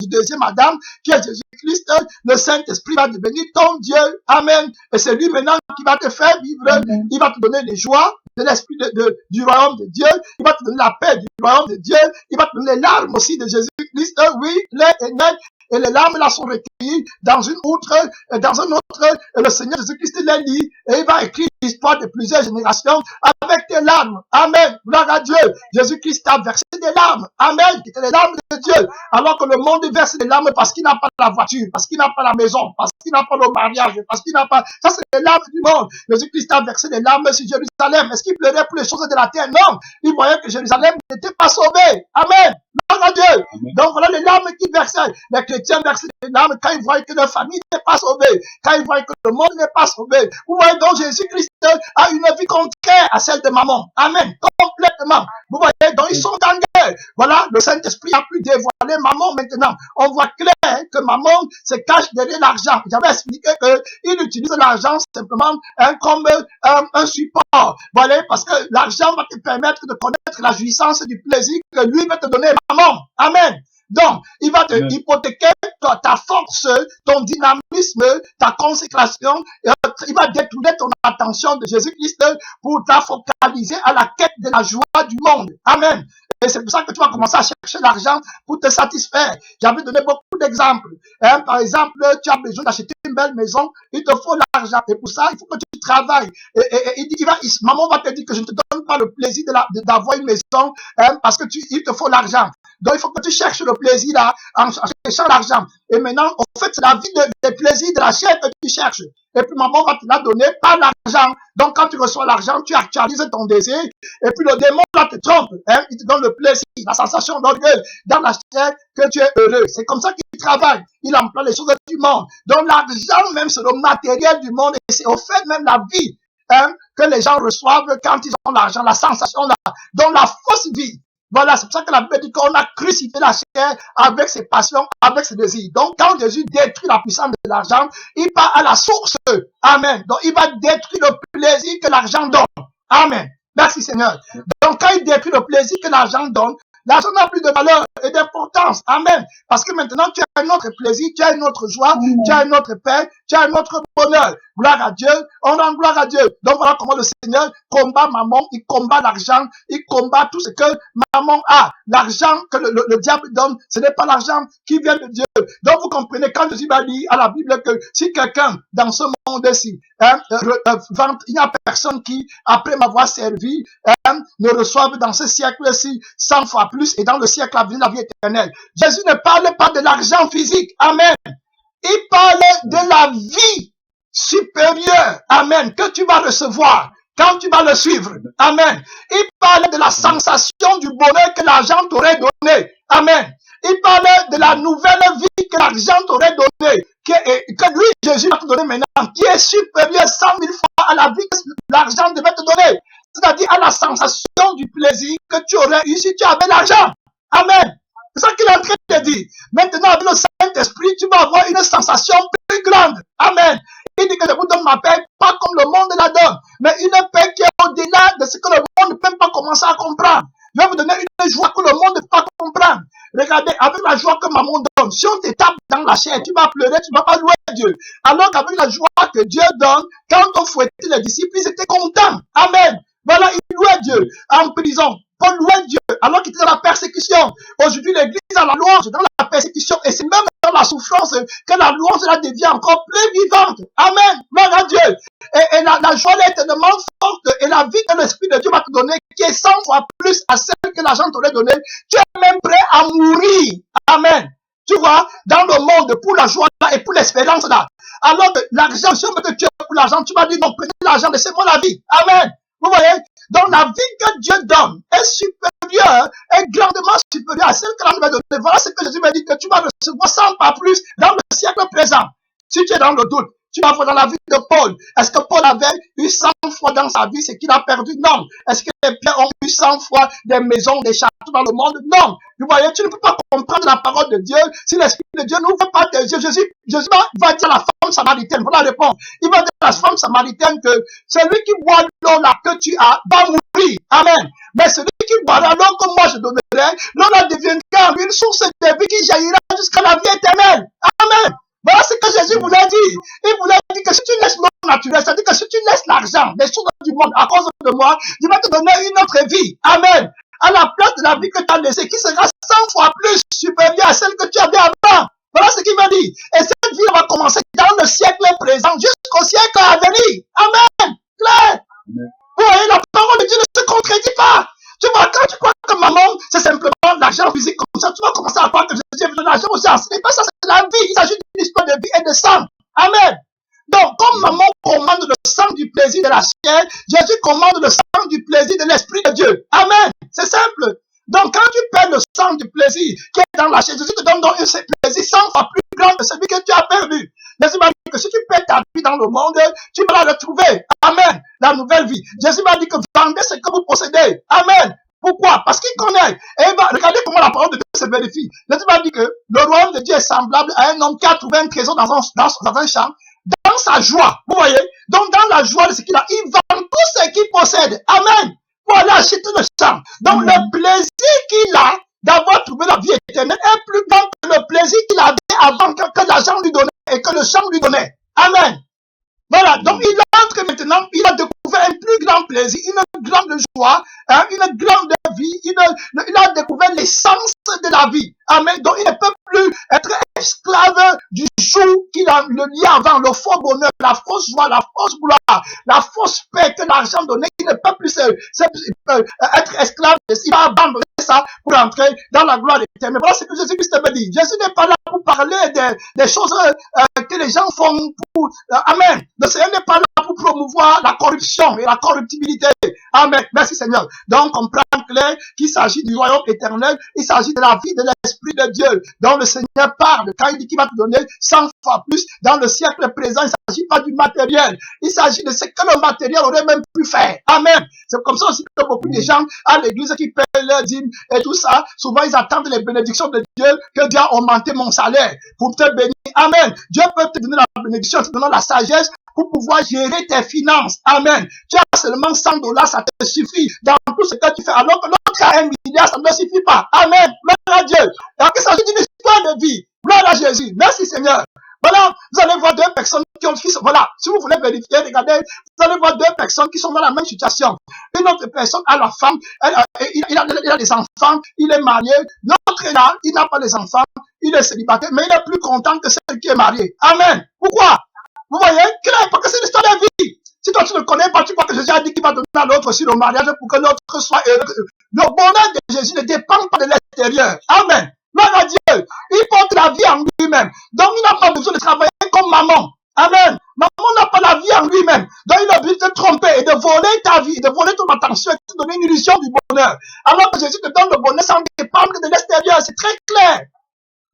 deuxième Adam, qui est Jésus-Christ, le Saint-Esprit va devenir ton Dieu. Amen. Et c'est lui maintenant qui va te faire vivre. Amen. Il va te donner les joies de l'esprit du royaume de Dieu. Il va te donner la paix du royaume de Dieu. Il va te donner les larmes aussi de Jésus-Christ. Oui, les amen. Et les larmes là sont recueillies dans une outre, dans un autre, et le Seigneur Jésus-Christ les lit, et il va écrire l'histoire de plusieurs générations avec tes larmes. Amen. Gloire à Dieu. Jésus-Christ a versé des larmes. Amen. C'était les larmes de Dieu. Alors que le monde verse des larmes parce qu'il n'a pas la voiture, parce qu'il n'a pas la maison, parce qu'il n'a pas le mariage, parce qu'il n'a pas... Ça, c'est les larmes du monde. Jésus-Christ a versé des larmes sur Jérusalem. Est-ce qu'il pleurait pour les choses de la terre? Non. Il voyait que Jérusalem n'était pas sauvée. Amen. Gloire à Dieu. Donc voilà les larmes qu'il versait. Les chrétiens versaient des larmes quand ils voyaient que leur famille n'est pas sauvée, quand ils voyaient que le monde n'est pas sauvé. Vous voyez donc Jésus-Christ a une vie contraire à celle de maman. Amen. Complètement. Vous voyez donc ils sont en guerre. Voilà, le Saint-Esprit a pu dévoiler maman maintenant. On voit clair que maman se cache derrière l'argent. J'avais expliqué qu'il utilise l'argent simplement comme un support. Voilà, parce que l'argent va te permettre de connaître la jouissance du plaisir que lui va te donner maman. Amen. Donc, il va te hypothéquer ta force, ton dynamisme, ta consécration. Il va détourner ton attention de Jésus-Christ pour te focaliser à la quête de la joie du monde. Amen. Et c'est pour ça que tu vas commencer à chercher l'argent pour te satisfaire. J'avais donné beaucoup d'exemples. Par exemple, tu as besoin d'acheter une belle maison, il te faut l'argent. Et pour ça, il faut que tu travailles. Maman va te dire que je ne te donne pas le plaisir d'avoir une maison parce que il te faut l'argent. Donc, il faut que tu cherches le plaisir là, en cherchant l'argent. Et maintenant, en fait, c'est la vie des plaisirs de la chair que tu cherches. Et puis, maman va te la donner par l'argent. Donc, quand tu reçois l'argent, tu actualises ton désir. Et puis, le démon là te trompe. Il te donne le plaisir, la sensation d'orgueil dans la chair que tu es heureux. C'est comme ça qu'il travaille. Il emploie les choses du monde. Donc, l'argent même, c'est le matériel du monde. Et c'est au fait même la vie que les gens reçoivent quand ils ont l'argent, la sensation là. Donc, la fausse vie. Voilà, c'est pour ça que la Bible dit qu'on a crucifié la chair avec ses passions, avec ses désirs. Donc, quand Jésus détruit la puissance de l'argent, il part à la source. Amen. Donc, il va détruire le plaisir que l'argent donne. Amen. Merci Seigneur. Donc, quand il détruit le plaisir que l'argent donne, l'argent n'a plus de valeur et d'importance. Amen. Parce que maintenant, tu as un autre plaisir, tu as une autre joie, tu as une autre paix, tu as un autre bonheur. Gloire à Dieu. On rend gloire à Dieu. Donc voilà comment le Seigneur combat maman, il combat l'argent, il combat tout ce que maman a. L'argent que le diable donne, ce n'est pas l'argent qui vient de Dieu. Donc vous comprenez, quand Jésus va dire à la Bible que si quelqu'un dans ce monde-ci, il n'y a personne qui, après m'avoir servi, ne reçoive dans ce siècle-ci 100 fois plus et dans le siècle à venir la vie éternelle. Jésus ne parle pas de l'argent physique. Amen. Il parle de la vie supérieure. Amen. Que tu vas recevoir quand tu vas le suivre. Amen. Il parle de la sensation du bonheur que l'argent t'aurait donné. Amen. Il parle de la nouvelle vie que l'argent t'aurait donné. Que lui, Jésus va te donner maintenant. Qui est supérieur 100 000 fois à la vie que l'argent devait te donner. C'est-à-dire à la sensation du plaisir que tu aurais eu si tu avais l'argent. Amen. C'est ça qu'il est en train de dire. Maintenant, avec le Saint-Esprit, tu vas avoir une sensation plus grande. Amen. Il dit que je vous donne ma paix, pas comme le monde la donne, mais une paix qui est au-delà de ce que le monde ne peut pas commencer à comprendre. Je vais vous donner une joie que le monde ne peut pas comprendre. Regardez, avec la joie que maman donne, si on te tape dans la chair, tu vas pleurer, tu ne vas pas louer Dieu. Alors qu'avec la joie que Dieu donne, quand on fouettait les disciples, ils étaient contents. Amen. Voilà, ils louaient Dieu en prison. Paul louait Dieu alors qu'il était dans la persécution. Aujourd'hui, l'église a la louange dans la persécution et c'est même dans la souffrance, que la louange là devient encore plus vivante. Amen. Gloire à Dieu. Et la joie est tellement forte et la vie que l'Esprit de Dieu va te donner, qui est 100 fois plus à celle que l'argent t'aurait donné, tu es même prêt à mourir. Amen. Tu vois, dans le monde, pour la joie là et pour l'espérance là. Alors que l'argent, si on veut que tu es pour l'argent, tu vas dire non, prenez l'argent, laissez-moi la vie. Amen. Vous voyez? Donc la vie que Dieu donne est supérieure, est grandement supérieure à celle que l'on va donner. Voilà ce que Jésus m'a dit, que tu vas recevoir 100 pas plus dans le siècle présent. Si tu es dans le doute, tu vas voir dans la vie de Paul. Est-ce que Paul avait eu 100 fois dans sa vie ce qu'il a perdu? Non. Est-ce que les biens ont eu 100 fois des maisons, des châteaux dans le monde? Non. Vous voyez, tu ne peux pas comprendre la parole de Dieu si l'Esprit de Dieu n'ouvre pas tes yeux. Jésus va dire à la femme samaritaine, voilà la réponse. Il va dire à la femme samaritaine que celui qui boit l'eau là que tu as va mourir. Amen. Mais celui qui boira l'eau que moi je donnerai, l'eau là deviendra une source de vie qui jaillira jusqu'à la vie éternelle. Amen. Voilà ce que Jésus voulait dire. Il voulait dire que si tu laisses l'eau naturelle, c'est-à-dire que si tu laisses l'argent, les choses du monde à cause de moi, il va te donner une autre vie. Amen. À la place de la vie que tu as laissée, qui sera 100 fois plus supérieure à celle que tu avais avant. Voilà ce qu'il m'a dit. Et cette vie va commencer dans le siècle présent jusqu'au siècle à venir. Amen. Claire. Vous voyez, la parole de Dieu ne se contredit pas. Tu vois, quand tu crois que maman, c'est simplement de l'argent physique comme ça, tu vas commencer à croire que Jésus veut de l'argent aussi. Ce n'est pas ça, c'est la vie. Il s'agit d'une histoire de vie et de sang. Amen. Donc, comme maman commande le sang du plaisir de la chair, Jésus commande le sang du plaisir de l'Esprit de Dieu. Amen. C'est simple. Donc, quand tu perds le sang du plaisir qui est dans la chair, Jésus te donne donc un plaisir 100 fois plus grand que celui que tu as perdu. Jésus m'a dit que si tu perds ta vie dans le monde, tu vas la retrouver. Amen. La nouvelle vie. Jésus m'a dit que vendez ce que vous possédez. Amen. Pourquoi? Parce qu'il connaît. Et regardez comment la parole de Dieu se vérifie. Jésus m'a dit que le royaume de Dieu est semblable à un homme qui a trouvé un trésor dans un champ, dans sa joie. Vous voyez? Donc, dans la joie de ce qu'il a, il vend tout ce qu'il possède. Amen. Pour aller acheter le champ. Donc, le plaisir qu'il a d'avoir trouvé la vie éternelle est plus grand que le plaisir qu'il avait avant que l'argent lui donnait et que le champ lui donnait. Amen. Voilà, donc il entre maintenant, il a découvert un plus grand plaisir, une grande joie, une grande vie, il a découvert l'essence de la vie. Amen. Donc il ne peut plus être esclave du joug qu'il a le lié avant, le faux bonheur, la fausse joie, la fausse gloire, la fausse paix que l'argent donnait. Il ne peut plus être esclave, il va abandonner ça pour entrer dans la gloire éternelle. Voilà ce que Jésus-Christ me dit. Jésus n'est pas là pour parler des choses que les gens font pour... Amen. Le Seigneur n'est pas là pour promouvoir la corruption et la corruptibilité. Amen. Merci Seigneur. Donc on prend clair qu'il s'agit du royaume éternel. Il s'agit de la vie de l'Esprit de Dieu dont le Seigneur parle. Quand il dit qu'il va te donner 100 fois plus dans le siècle présent, il ne s'agit pas du matériel. Il s'agit de ce que le matériel aurait même pu faire. Amen. C'est comme ça aussi que beaucoup de gens à l'église qui paient leurs dîmes et tout ça, souvent ils attendent les bénédictions de Dieu, que Dieu a augmenté mon salaire pour te bénir. Amen. Dieu peut te donner la bénédiction en te donnant la sagesse pour pouvoir gérer tes finances. Amen. Tu as seulement $100, ça te suffit dans tout ce que tu fais. Alors que l'autre a 1 milliard, ça ne suffit pas. Amen. Gloire à Dieu. Donc il s'agit d'une histoire de vie. Gloire à Jésus. Merci Seigneur. Voilà, vous allez voir deux personnes voilà, si vous voulez vérifier, regardez, vous allez voir deux personnes qui sont dans la même situation. Une autre personne a la femme, il a des enfants, il est marié. L'autre est là, il n'a pas des enfants, il est célibataire, mais il est plus content que celle qui est mariée. Amen. Pourquoi? Vous voyez? Clair, parce que c'est l'histoire de vie. Si toi tu ne connais pas, tu crois que Jésus a dit qu'il va donner à l'autre aussi le mariage pour que l'autre soit heureux. Le bonheur de Jésus ne dépend pas de l'extérieur. Amen. Gloire à Dieu. Il porte la vie en lui-même. Donc, il n'a pas besoin de travailler comme maman. Amen. Maman n'a pas la vie en lui-même. Donc, il a besoin de te tromper et de voler ta vie, de voler ton attention et de te donner une illusion du bonheur. Alors que Jésus te donne le bonheur sans dépendre de l'extérieur. C'est très clair.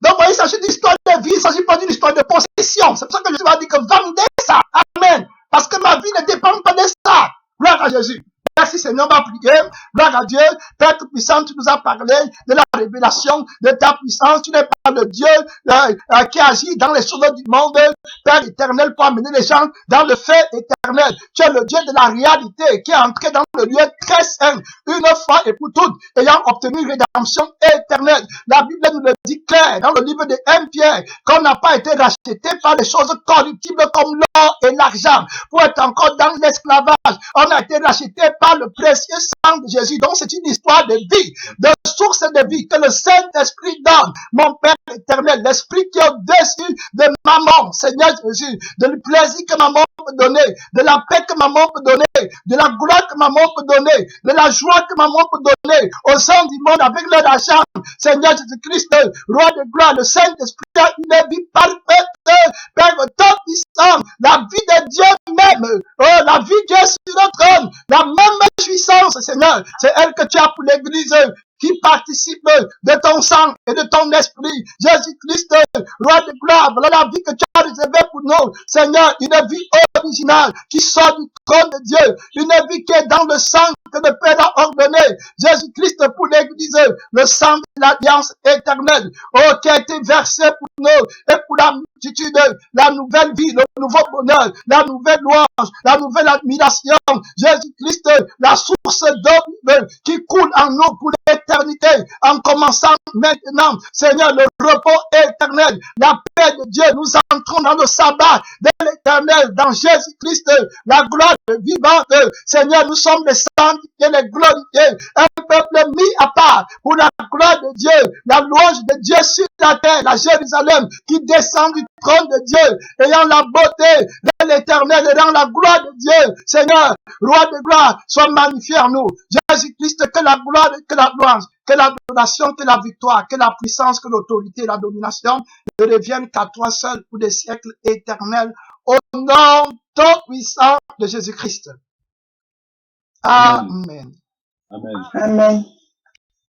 Donc, voyez, il s'agit d'une histoire de vie. Il ne s'agit pas d'une histoire de possession. C'est pour ça que Jésus va dire que vendez ça. Amen. Parce que ma vie ne dépend pas de ça. Gloire à Jésus. Merci Seigneur, on va prier. Gloire à Dieu. Père tout-puissant, tu nous as parlé de la révélation de ta puissance. Tu n'es pas le Dieu qui agit dans les choses du monde. Père éternel, pour amener les gens dans le fait éternel. Tu es le Dieu de la réalité qui est entré dans le lieu très saint, une fois et pour toutes, ayant obtenu une rédemption éternelle. La Bible nous le dit clair dans le livre de 1 Pierre, qu'on n'a pas été racheté par des choses corruptibles comme l'or et l'argent pour être encore dans l'esclavage. On a été racheté par le précieux sang sang de Jésus. Donc c'est une histoire de vie, de source de vie que le Saint-Esprit donne. Mon Père éternel, l'Esprit qui est au-dessus de maman, Seigneur Jésus, de le plaisir que maman peut donner, de la paix que maman peut donner, de la gloire que maman peut donner, de la joie que maman peut donner aux gens du monde avec leur argent. Seigneur Jésus-Christ, roi de gloire, le Saint-Esprit a une vie parfaite, Père tout puissant, la vie de Dieu même, oh, la vie qui est sur le trône, la même puissance, Seigneur, c'est elle que tu as pour l'Église, qui participe de ton sang et de ton esprit. Jésus-Christ, roi de gloire, voilà la vie que tu as réservée pour nous. Seigneur, une vie originale qui sort du trône de Dieu, une vie qui est dans le sang que le Père a ordonné. Jésus-Christ pour l'Église, le sang de l'alliance éternelle, oh, qui a été versé pour nous et pour la multitude, la nouvelle vie, le nouveau bonheur, la nouvelle louange, la nouvelle admiration. Jésus-Christ, la source d'eau qui coule en nous pour l'éternité, en commençant maintenant. Seigneur, le repos éternel, la paix de Dieu, nous entrons dans le sabbat de l'éternel, dans Jésus-Christ, la gloire vivante. Seigneur, nous sommes les sanctifiés, les glorifiés, un peuple mis à part pour la gloire de Dieu, la louange de Dieu sur la terre, la Jérusalem qui descend du trône de Dieu, ayant la beauté de l'éternel et dans la gloire de Dieu. Seigneur, roi de gloire, sois magnifié en nous. Jésus-Christ, que la gloire, que la louange, que l'adoration, que la victoire, que la puissance, que l'autorité, la domination ne reviennent qu'à toi seul pour des siècles éternels. Au nom tout puissant de Jésus-Christ. Amen. Amen. Amen.